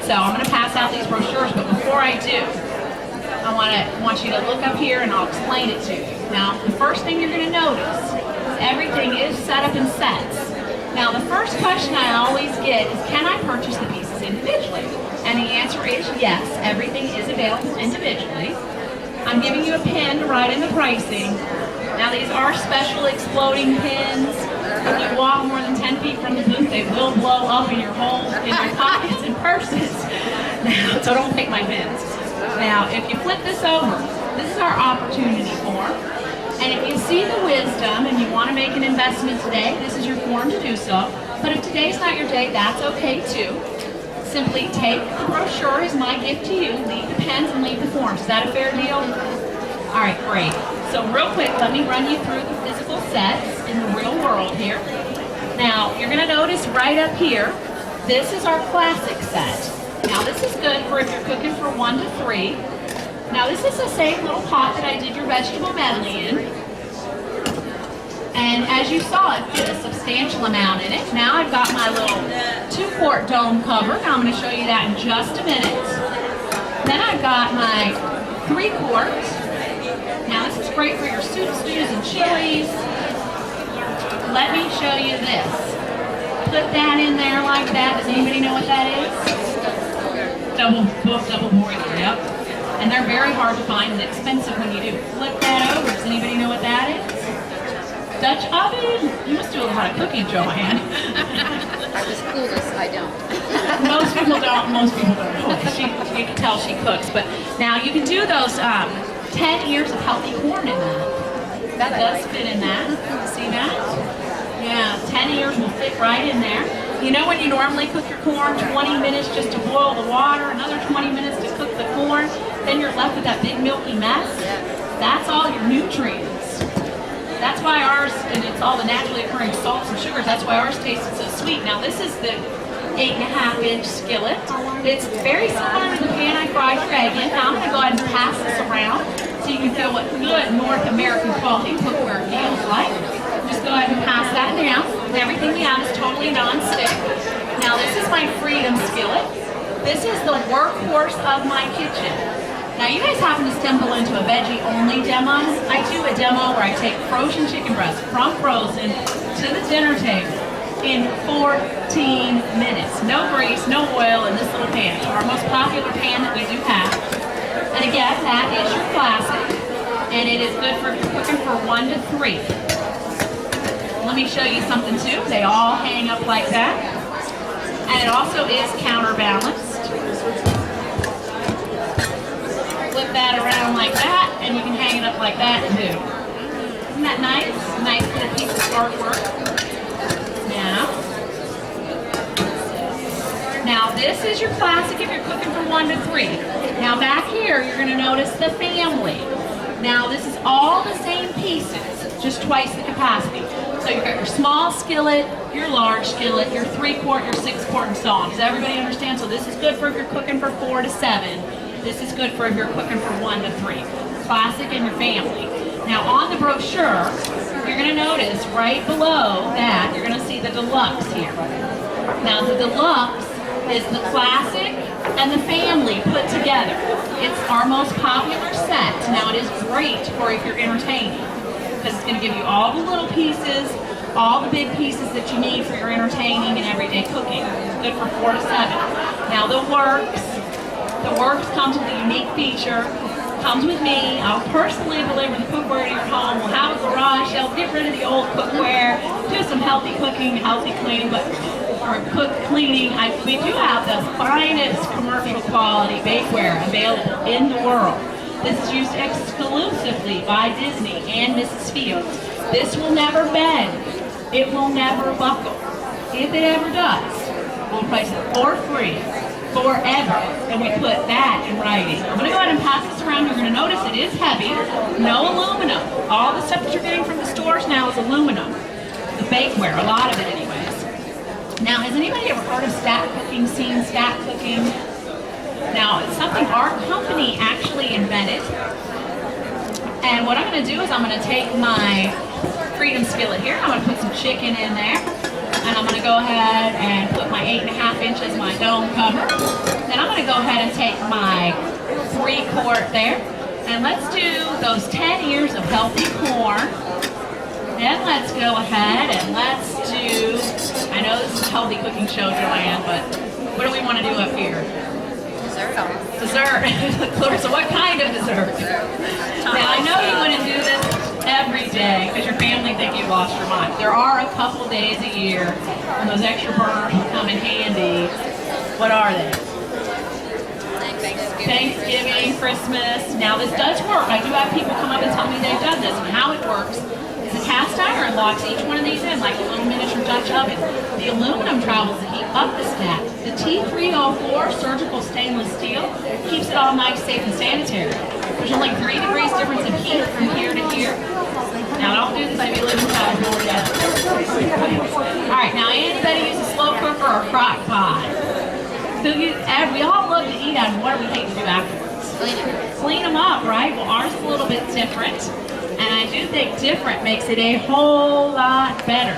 So I'm going to pass out these brochures, but before I do, I want you to look up here and I'll explain it to you. Now, the first thing you're going to notice is everything is set up in sets. Now, the first question I always get is, can I purchase the pieces individually? And the answer is yes, everything is available individually. I'm giving you a pin to write in the pricing. Now, these are special exploding pins. If you walk more than 10 feet from the booth, they will blow up in your holes, in your pockets and purses. Now, so don't take my pins. Now, if you flip this over, this is our opportunity form. And if you see the wisdom and you want to make an investment today, this is your form to do so. But if today's not your day, that's okay too. Simply take the brochure as my gift to you, leave the pens and leave the forms. Is that a fair deal? All right, great. So real quick, let me run you through the physical sets in the real world here. Now, you're going to notice right up here, this is our classic set. Now, this is good for if you're cooking for 1 to 3. Now this is the same little pot that I did your vegetable medley in. And as you saw, it fit a substantial amount in it. Now I've got my little 2-quart dome cover. Now I'm going to show you that in just a minute. Then I've got my 3-quart. Now this is great for your soups, stews, and chilies. Let me show you this. Put that in there like that. Does anybody know what that is? Double boiler, yep. And they're very hard to find and expensive when you do. Flip that over. Does anybody know what that is? Dutch oven. You must do a lot of cooking, Joanne. I was clueless, I don't. Most people don't. Most people don't know. You can tell she cooks. But now you can do those 10 ears of healthy corn in that. That does fit in that. See that? Yeah, 10 ears will fit right in there. You know when you normally cook your corn, 20 minutes just to boil the water, another 20 minutes to cook the corn, then you're left with that big milky mess? That's all your nutrients. That's why ours, and it's all the naturally occurring salts and sugars, that's why ours tasted so sweet. Now this is the 8.5-inch skillet. It's very similar to the pan I fried your egg in. Now I'm going to go ahead and pass this around so you can feel what good North American quality cookware feels like. Just go ahead and pass that down. Everything we have is totally non-stick. Now this is my Freedom skillet. This is the workhorse of my kitchen. Now you guys happen to stumble into a veggie-only demo. I do a demo where I take frozen chicken breast from frozen to the dinner table in 14 minutes. No grease, no oil in this little pan. It's our most popular pan that we do have. And again, that is your classic. And it is good for cooking for 1 to 3. Let me show you something too. They all hang up like that. And it also is counterbalanced. Flip that around like that, and you can hang it up like that too. Isn't that nice? Nice little piece of artwork. Now this is your classic if you're cooking for 1 to 3. Now back here, you're going to notice the family. Now this is all the same pieces, just twice the capacity. So you've got your small skillet, your large skillet, your 3-quart, your 6-quart, and so on. Does everybody understand? So this is good for if you're cooking for 4 to 7. This is good for if you're cooking for 1 to 3. Classic and your family. Now on the brochure, you're going to notice right below that, you're going to see the deluxe here. Now the deluxe is the classic and the family put together. It's our most popular set. Now it is great for if you're entertaining, because it's going to give you all the little pieces, all the big pieces that you need for your entertaining and everyday cooking. It's good for 4 to 7. Now the works comes with a unique feature. Comes with me. I'll personally deliver the cookware to your home. We'll have a garage sale. Get rid of the old cookware. Do some healthy cooking, healthy cleaning, or cook cleaning. We do have the finest commercial quality bakeware available in the world. This is used exclusively by Disney and Mrs. Fields. This will never bend. It will never buckle. If it ever does, we'll price it for free. Forever, and we put that in writing. I'm going to go ahead and pass this around. You're going to notice it is heavy, no aluminum. All the stuff that you're getting from the stores now is aluminum. The bakeware, a lot of it anyways. Now, has anybody ever heard of stack cooking, seen stack cooking? Now, it's something our company actually invented. And what I'm going to do is I'm going to take my Freedom skillet here. I'm going to put some chicken in there. And I'm going to go ahead and put my 8.5 inches, my dome cover. Then I'm going to go ahead and take my 3-quart there. And let's do those 10 ears of healthy corn. Then let's go ahead and let's do, I know this is a healthy cooking show, Joanne, but what do we want to do up here? Dessert. Dessert. So what kind of dessert? Now I know you wouldn't do this every day because your family think you lost your mind. There are a couple days a year when those extra burners will come in handy. What are they? Thanksgiving, Christmas. Now this does work. I do have people come up and tell me they've done this, and how it works is a cast iron locks each one of these in like a little miniature Dutch oven. The aluminum travels the heat up the stack. The T304 surgical stainless steel keeps it all nice, safe, and sanitary. There's only 3 degrees difference in heat from here to here. Now don't do this, I'd be living California. Alright, now anybody use a slow cooker or crock pot? We all love to eat on what do we hate to do afterwards? Clean them up, right? Well, ours is a little bit different. And I do think different makes it a whole lot better.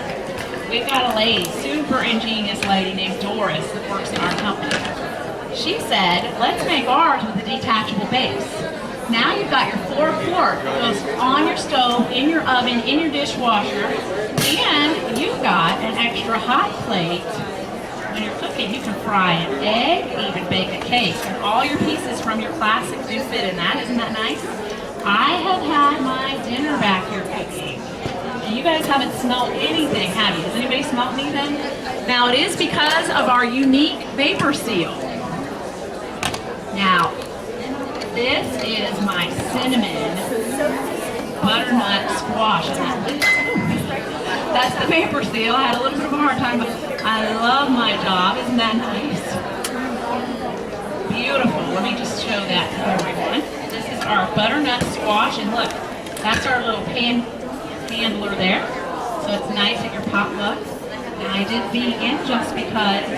We've got a lady, super ingenious lady named Doris that works in our company. She said, let's make ours with a detachable base. Now you've got your forecourt that goes on your stove, in your oven, in your dishwasher, and you've got an extra hot plate. When you're cooking, you can fry an egg, even bake a cake, and all your pieces from your classic do fit in that. Isn't that nice? I have had my dinner back here cooking, and you guys haven't smelled anything, have you? Has anybody smelled anything? Now, it is because of our unique vapor seal. Now, this is my cinnamon butternut squash. That's the vapor seal. I had a little bit of a hard time, but I love my job. Isn't that nice? Beautiful. Let me just show that to everyone. This is our butternut squash, and look, that's our little handler there. So it's nice at your potluck. And I did vegan just because.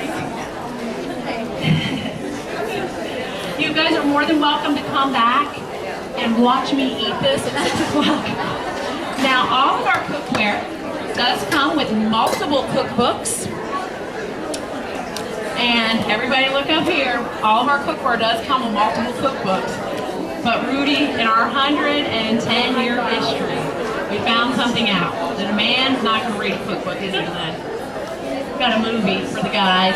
You guys are more than welcome to come back and watch me eat this at 6 o'clock. Now, all of our cookware does come with multiple cookbooks. And everybody look up here. All of our cookware does come with multiple cookbooks. But Rudy, in our 110-year history, we found something out. That a man's not going to read a cookbook, is he, Glenn? We've got a movie for the guys.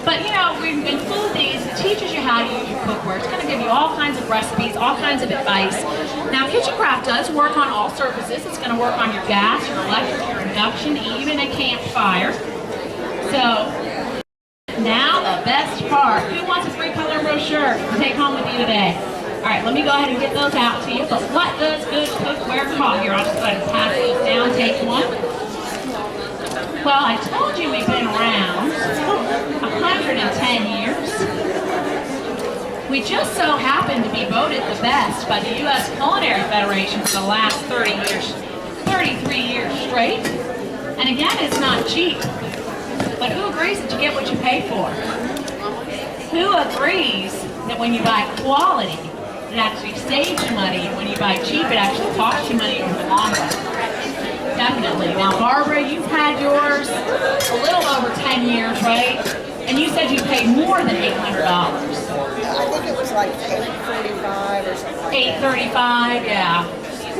But you know, we include these. It teaches you how to use your cookware. It's going to give you all kinds of recipes, all kinds of advice. Now, Kitchencraft does work on all surfaces. It's going to work on your gas, your electric, your induction, even a campfire. So, now the best part. Who wants a free color brochure to take home with you today? All right, let me go ahead and get those out to you. But what does good cookware cost? Here, I'll just go ahead and pass those down. Take one. Well, I told you we've been around 110 years. We just so happen to be voted the best by the U.S. Culinary Federation for the last 30 years, 33 years straight. And again, it's not cheap. But who agrees that you get what you pay for? Who agrees that when you buy quality, it actually saves you money, and when you buy cheap, it actually costs you money over the long run? Definitely. Now, Barbara, you've had yours a little over 10 years, right? And you said you paid more than $800. I think it was like $835 or something. $835, yeah.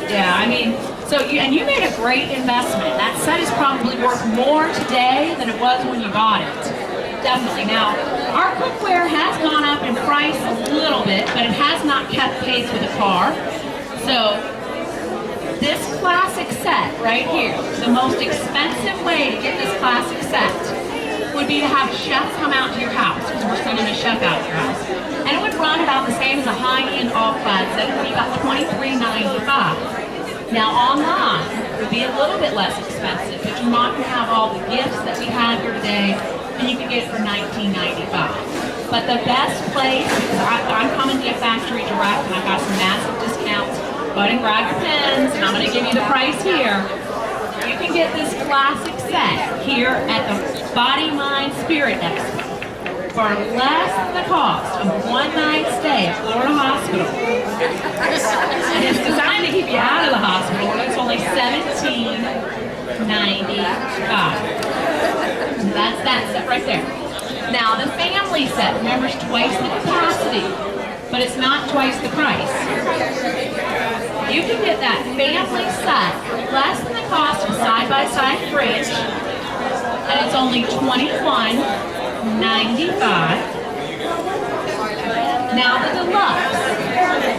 Yeah, I mean, so you made a great investment. That set is probably worth more today than it was when you bought it. Definitely. Now, our cookware has gone up in price a little bit, but it has not kept pace with the car. So, this classic set right here, the most expensive way to get this classic set would be to have a chef come out to your house, because we're sending a chef out to your house. And it would run about the same as a high-end all-clad set. It would be about $23.95. Now online, it would be a little bit less expensive, but you're not going to have all the gifts that we have here today, and you can get it for $19.95. But the best place, because I'm coming to a factory direct, and I've got some massive discounts. Go ahead and grab your pens, and I'm going to give you the price here. You can get this classic set here at the Body, Mind, Spirit Expo for less than the cost of a one-night stay at Florida Hospital. And it's designed to keep you out of the hospital, and it's only $17.95. That's that set right there. Now, the family set, remember, is twice the capacity, but it's not twice the price. You can get that family set for less than the cost of a side-by-side fridge, and it's only $21.95. Now the deluxe.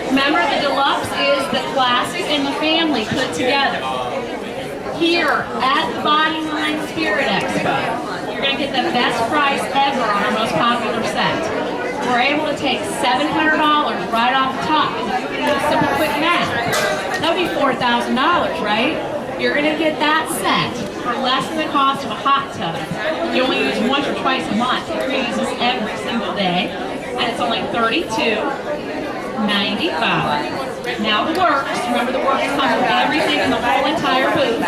Remember, the deluxe is the classic and the family put together. Here at the Body, Mind, Spirit Expo, you're going to get the best price ever on our most popular set. We're able to take $700 right off the top. If you do a simple quick math, that would be $4,000, right? You're going to get that set for less than the cost of a hot tub. You only use once or twice a month. You're going to use this every single day, and it's only $32.95. Now the works. Remember, the works come with everything in the whole entire booth.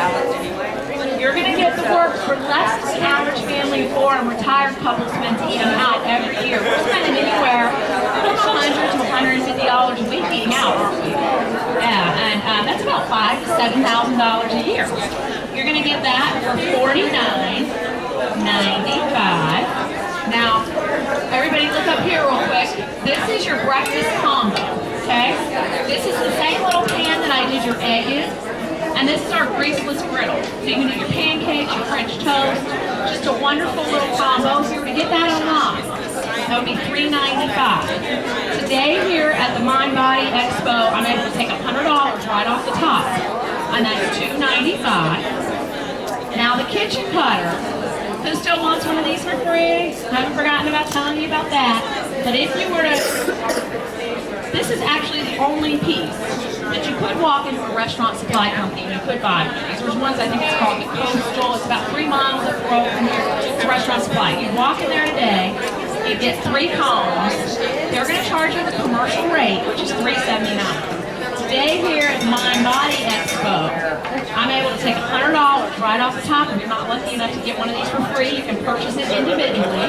You're going to get the works for less than the average family of four and retired couple spends eating out every year. We're spending anywhere $100 to $150 a week eating out, aren't we? Yeah, and that's about $5,000 to $7,000 a year. You're going to get that for $49.95. Now, everybody look up here real quick. This is your breakfast combo, okay? This is the same little pan that I did your egg in. And this is our greaseless griddle. So you can do your pancakes, your French toast, just a wonderful little combo. If you were to get that online, that would be $3.95. Today here at the Mind Body Expo, I'm able to take $100 right off the top, and that's $2.95. Now the kitchen cutter, who still wants one of these for free? I haven't forgotten about telling you about that. But if you were to, this is actually the only piece that you could walk into a restaurant supply company and you could buy one of these. There's ones, I think it's called the Coastal. It's about 3 miles up the road from here. It's a restaurant supply. You walk in there today, you get 3 combs. They're going to charge you the commercial rate, which is $3.79. Today here at Mind Body Expo, I'm able to take $100 right off the top. If you're not lucky enough to get one of these for free, you can purchase it individually,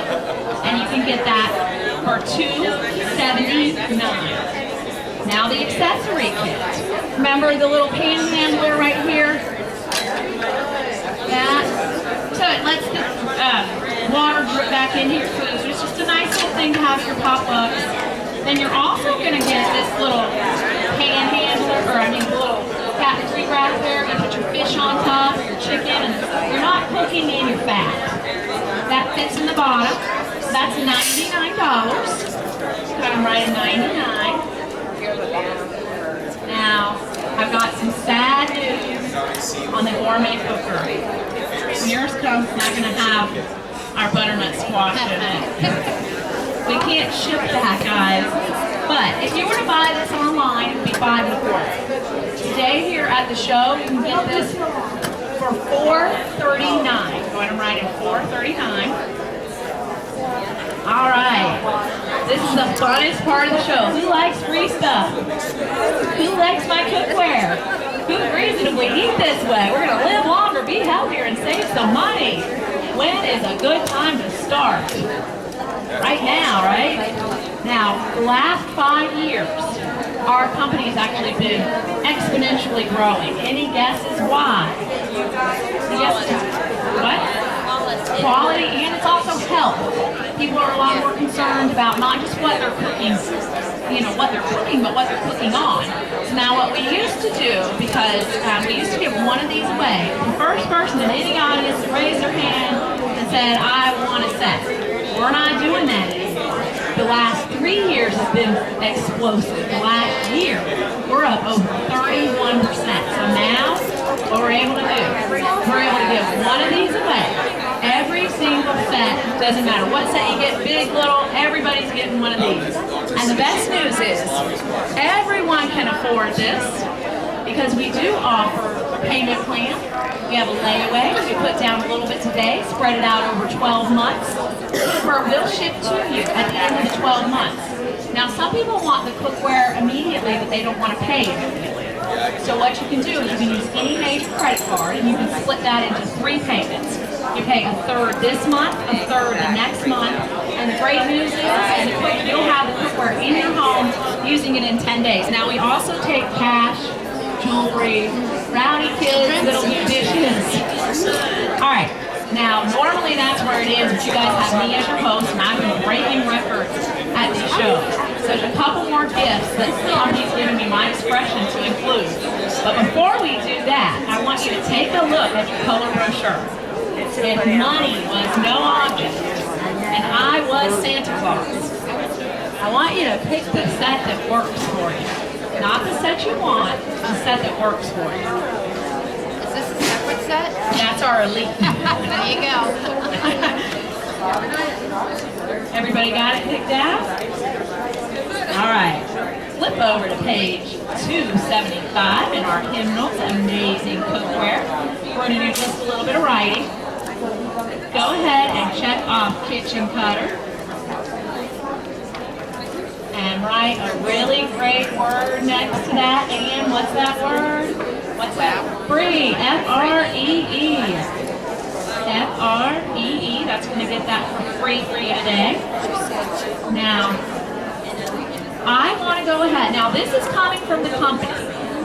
and you can get that for $2.79. Now the accessory kit. Remember the little panhandler right here? That. So it lets the water drip back into your food. It's just a nice little thing to have for potlucks. Then you're also going to get this little panhandler, or I mean little cat-free wrap there. You put your fish on top, or your chicken, and you're not cooking in your fat. That fits in the bottom. That's $99. Got them right at $99. Now, I've got some sad news on the gourmet cookery. When yours comes, it's not going to have our butternut squash in it. We can't ship that, guys. But if you were to buy this online, it would be $5.25. Today here at the show, you can get this for $4.39. Go ahead and write in $4.39. All right, this is the funnest part of the show. Who likes free stuff? Who likes my cookware? Who agrees that if we eat this way, we're gonna live longer, be healthier, and save some money? When is a good time to start? Right now, right? Now, the last 5 years, our company's actually been exponentially growing. Any guesses why? What? Quality, and it's also health. People are a lot more concerned about not just what they're cooking, what they're cooking, but what they're cooking on. So now what we used to do, because we used to give one of these away, the first person in any audience raised their hand and said, I want a set. We're not doing that anymore. The last 3 years have been explosive. The last year, we're up over 31%. So now, what we're able to do, we're able to give one of these away. Every single set, doesn't matter what set you get, big, little, everybody's getting one of these. And the best news is, everyone can afford this because we do offer a payment plan. We have a layaway. You put down a little bit today, spread it out over 12 months. Or we'll ship to you at the end of the 12 months. Now, some people want the cookware immediately, but they don't want to pay immediately. So what you can do is you can use any major credit card, and you can split that into 3 payments. You pay a third this month, a third the next month, and the great news is you'll have the cookware in your home using it in 10 days. Now, we also take cash, jewelry, rowdy kids that'll do dishes. All right. Now, normally that's where it is, but you guys have me as your host, and I've been breaking records at these shows. So there's a couple more gifts that somebody's given me my expression to include. But before we do that, I want you to take a look at your color brochure. If money was no object, and I was Santa Claus, I want you to pick the set that works for you. Not the set you want, the set that works for you. Is this a separate set? That's our elite. There you go. Everybody got it picked out? All right. Flip over to page 275 in our hymnals, amazing cookware. We're going to do just a little bit of writing. Go ahead and check off kitchen cutter. And write a really great word next to that. And what's that word? What's that? Free. F-R-E-E. F-R-E-E. That's going to get that for free today. Now, I want to go ahead. Now, this is coming from the company.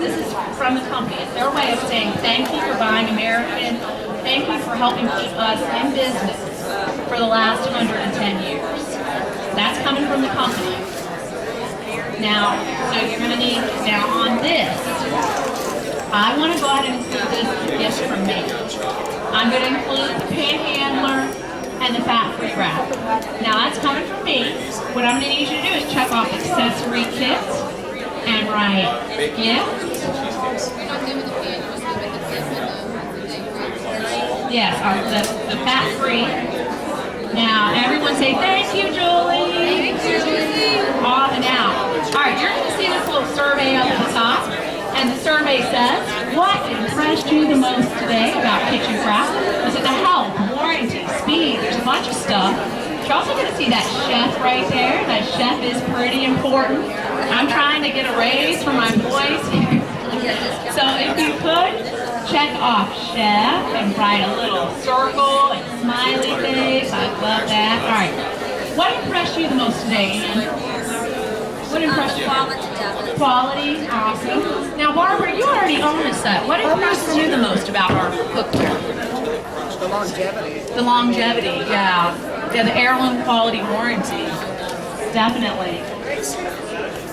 This is from the company. It's their way of saying thank you for buying American. Thank you for helping keep us in business for the last 110 years. That's coming from the company. Now, so you're going to need, now on this, I want to go ahead and include this gift from me. I'm going to include the panhandler and the fat-free wrap. Now that's coming from me. What I'm going to need you to do is check off accessory kit and write gift. Yes, the fat-free. Now everyone say thank you, Julie. Thank you, Julie. Off and out. All right, you're going to see this little survey up at the top. And the survey says, what impressed you the most today about Kitchencraft? Was it the health, warranty, speed? There's a bunch of stuff. You're also going to see that chef right there. That chef is pretty important. I'm trying to get a raise for my boys here. So if you could, check off chef and write a little circle and smiley face. I love that. All right. What impressed you the most today, Ann? What impressed you? Quality, awesome. Now, Barbara, you already own this set. What impressed you the most about our cookware? The longevity. The longevity, yeah. Yeah, the heirloom quality warranty. Definitely.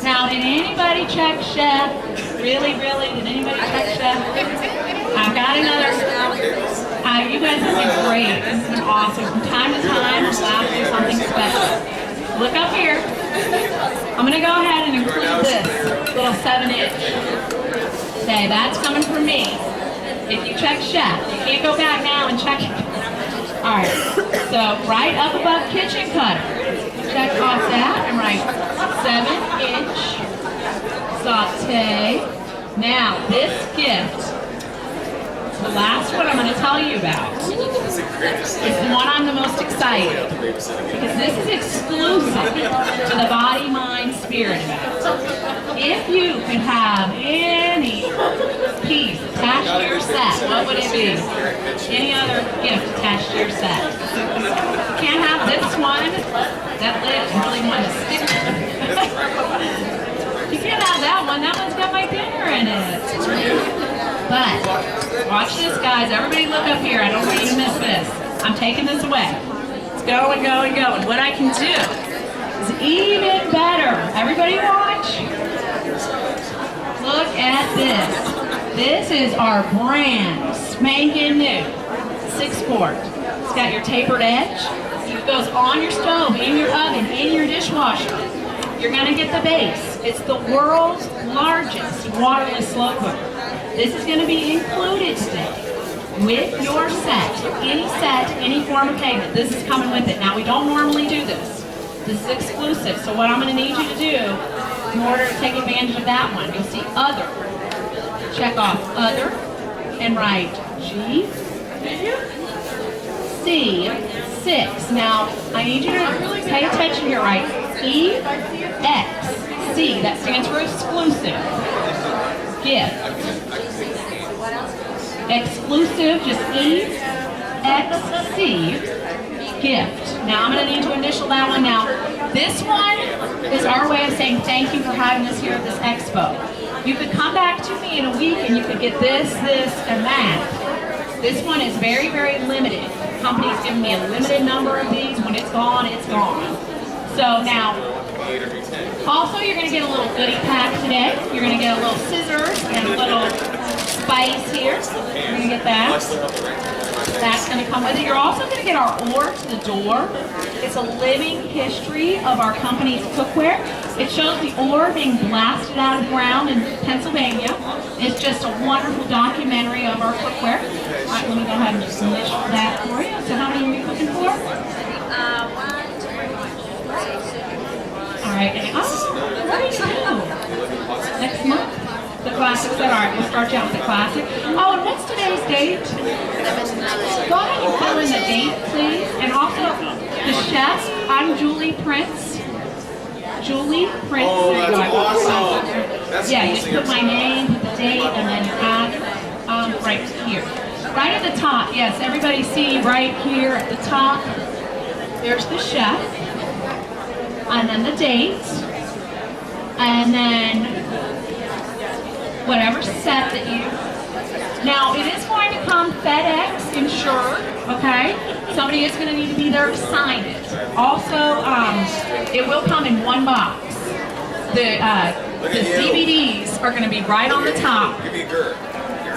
Now, did anybody check chef? Really? Did anybody check chef? I've got another. You guys have been great. This has been awesome. From time to time, we're allowed to do something special. Look up here. I'm going to go ahead and include this little 7-inch. Okay, that's coming from me. If you check chef, you can't go back now and check it. All right, so right up above kitchen cutter, check off that and write 7-inch saute. Now, this gift, the last one I'm going to tell you about, is the one I'm the most excited because this is exclusive to the Body, Mind, Spirit event. If you could have any piece attached to your set, what would it be? Any other gift attached to your set? You can't have this one. That lid is really one to stick. You can't have that one. That one's got my dinner in it. But watch this, guys. Everybody look up here. I don't want you to miss this. I'm taking this away. It's going. What I can do is even better. Everybody watch. Look at this. This is our brand spanking new 6-quart. It's got your tapered edge. It goes on your stove, in your oven, in your dishwasher. You're going to get the base. It's the world's largest waterless slow cooker. This is going to be included today with your set, any form of payment. This is coming with it. Now, we don't normally do this. This is exclusive. So what I'm going to need you to do in order to take advantage of that one, you'll see other. Check off other and write G, C, 6. Now, I need you to pay attention here, right? E, X, C. That stands for exclusive. Gift. Exclusive, just E, X, C, gift. Now I'm going to need to initial that one. Now, this one is our way of saying thank you for having us here at this expo. You could come back to me in a week and you could get this, and that. This one is very, very limited. The company's giving me a limited number of these. When it's gone, it's gone. So now, also you're going to get a little goodie pack today. You're going to get a little scissors and a little spice here. You're going to get that. That's going to come with it. You're also going to get our Ore to the Door. It's a living history of our company's cookware. It shows the ore being blasted out of the ground in Pennsylvania. It's just a wonderful documentary of our cookware. All right, let me go ahead and just list that for you. So how many are you cooking for? 1, 2, 3. All right, and what do you do? Next month? The classic set. All right, we'll start you out with the classic. Oh, and what's today's date? Go ahead and fill in the date, please. And also, the chef, I'm Julie Prince. Julie Prince. Oh, that's awesome. That's yeah, cool you just put my name, put the date, and then your ad right here. Right at the top, yes, everybody see right here at the top, there's the chef, and then the date. And then whatever set that you. Now it is going to come FedEx insured, okay? Somebody is going to need to be there to sign it. Also, it will come in one box. The DVDs are going to be right on the top. Give me a girl.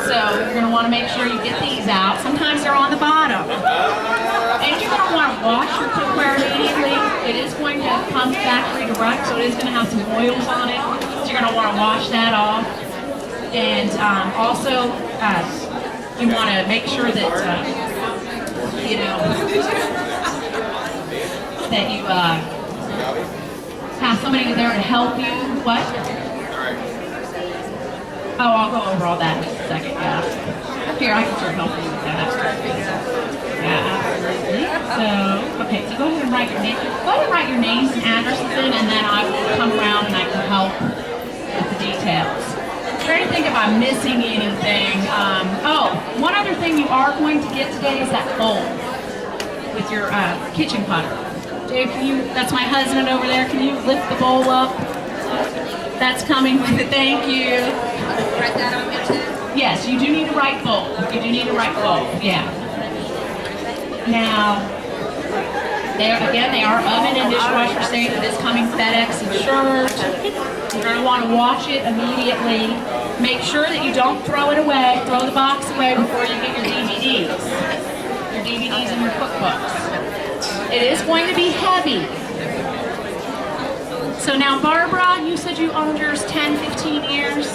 So you're going to want to make sure you get these out. Sometimes they're on the bottom. And you're going to want to wash your cookware immediately. It is going to come factory direct, so it is going to have some oils on it. So you're going to want to wash that off. And also, you want to make sure that, you know, that you have somebody there to help you. What? Oh, I'll go over all that in just a second, yeah. Here, I can start helping you with that. Yeah, absolutely. So, okay, so go ahead and write your name. Go ahead and write your names and addresses in, and then I will come around and I can help with the details. I'm trying to think if I'm missing anything. Oh, one other thing you are going to get today is that bowl with your kitchen putter. Dave, can you, that's my husband over there, can you lift the bowl up? That's coming with it, thank you. Write that on here too? Yes, you do need to write bowl. You do need to write bowl, yeah. Now, they are oven and dishwasher safe. It is coming FedEx insured. You're going to want to wash it immediately. Make sure that you don't throw it away. Throw the box away before you get your DVDs. Your DVDs and your cookbooks. It is going to be heavy. So now, Barbara, you said you owned yours 10, 15 years.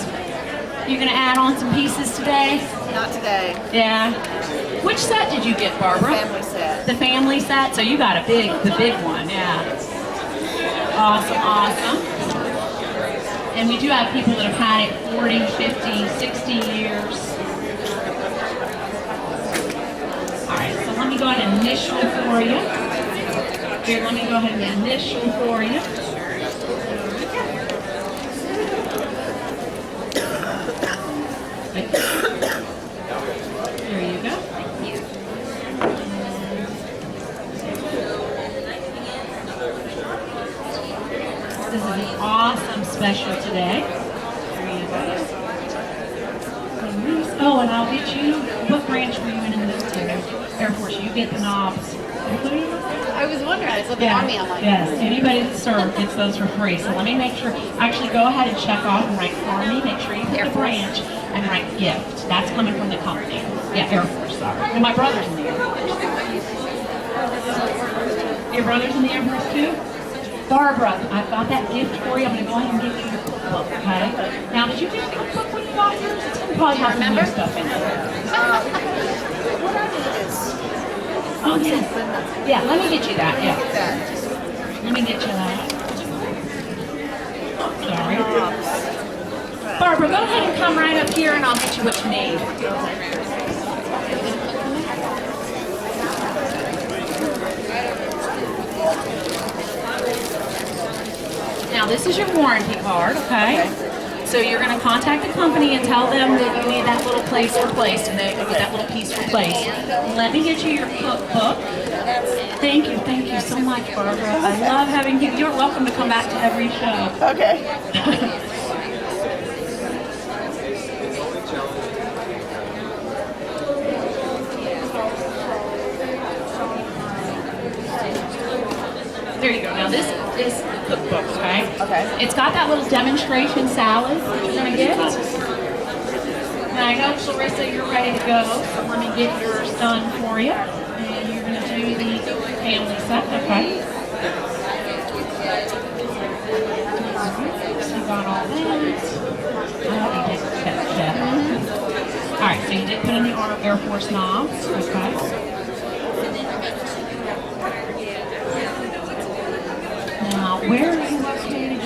You're going to add on some pieces today? Not today. Yeah. Which set did you get, Barbara? Family set. The family set? So you got the big one, yeah. Awesome, awesome. And we do have people that have had it 40, 50, 60 years. All right, so let me go ahead and initial for you. Here, let me go ahead and initial for you. There you go. Thank you. This is an awesome special today. There you go. Oh, and I'll get you, what branch were you in the military? Air Force, you get the knobs. Including I was wondering, I was looking on me, I'm like, yes, anybody that served gets those for free. So let me make sure, actually go ahead and check off and write Army, make sure you put the branch and write gift. That's coming from the company. Yeah, Air Force, sorry. And my brother's in the Air Force. Your brother's in the Air Force too? Barbara, I've got that gift for you. I'm going to go ahead and give you your cookbook, okay? Now, did you get a cookbook when you got yours? It's going to probably have some new stuff in it. What I need is, Oh, yeah. Yeah, let me get you that, yeah. that. Let me get you that. Sorry. Barbara, go ahead and come right up here and I'll get you what you need. Now this is your warranty card, okay? So you're going to contact the company and tell them that you need that little place replaced and they can get that little piece replaced. Let me get you your cookbook. Thank you so much, Barbara. I love having you. You're welcome to come back to every show. Okay. There you go. Now this is the cookbook, okay? Okay. It's got that little demonstration salad that you're gonna get. Now I know, Clarissa, you're ready to go, so let me get yours done for you. And you're gonna do the family set, okay? So you got all that. I hope you did catch that. All right, so you did put in the Air Force knobs, okay? Now, where are you located?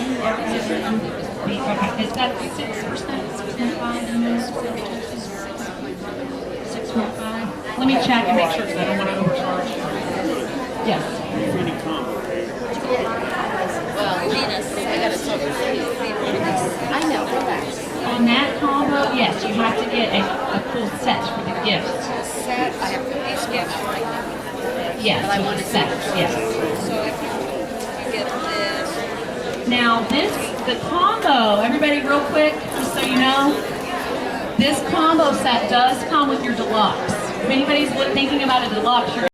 Okay, is that 6%, 6.5 in this? 6.5? Let me check and make sure because I don't want to overcharge. Yes. well, Venus, I gotta talk to you. I know, relax. On that combo, yes, you have to get a full set for the gifts. Set, I have to these gifts right now. Yes, But I with want the to set, yes. So if you get this, Now, this the combo, everybody real quick, just so you know, this combo set does come with your deluxe. If anybody's thinking about a deluxe, you're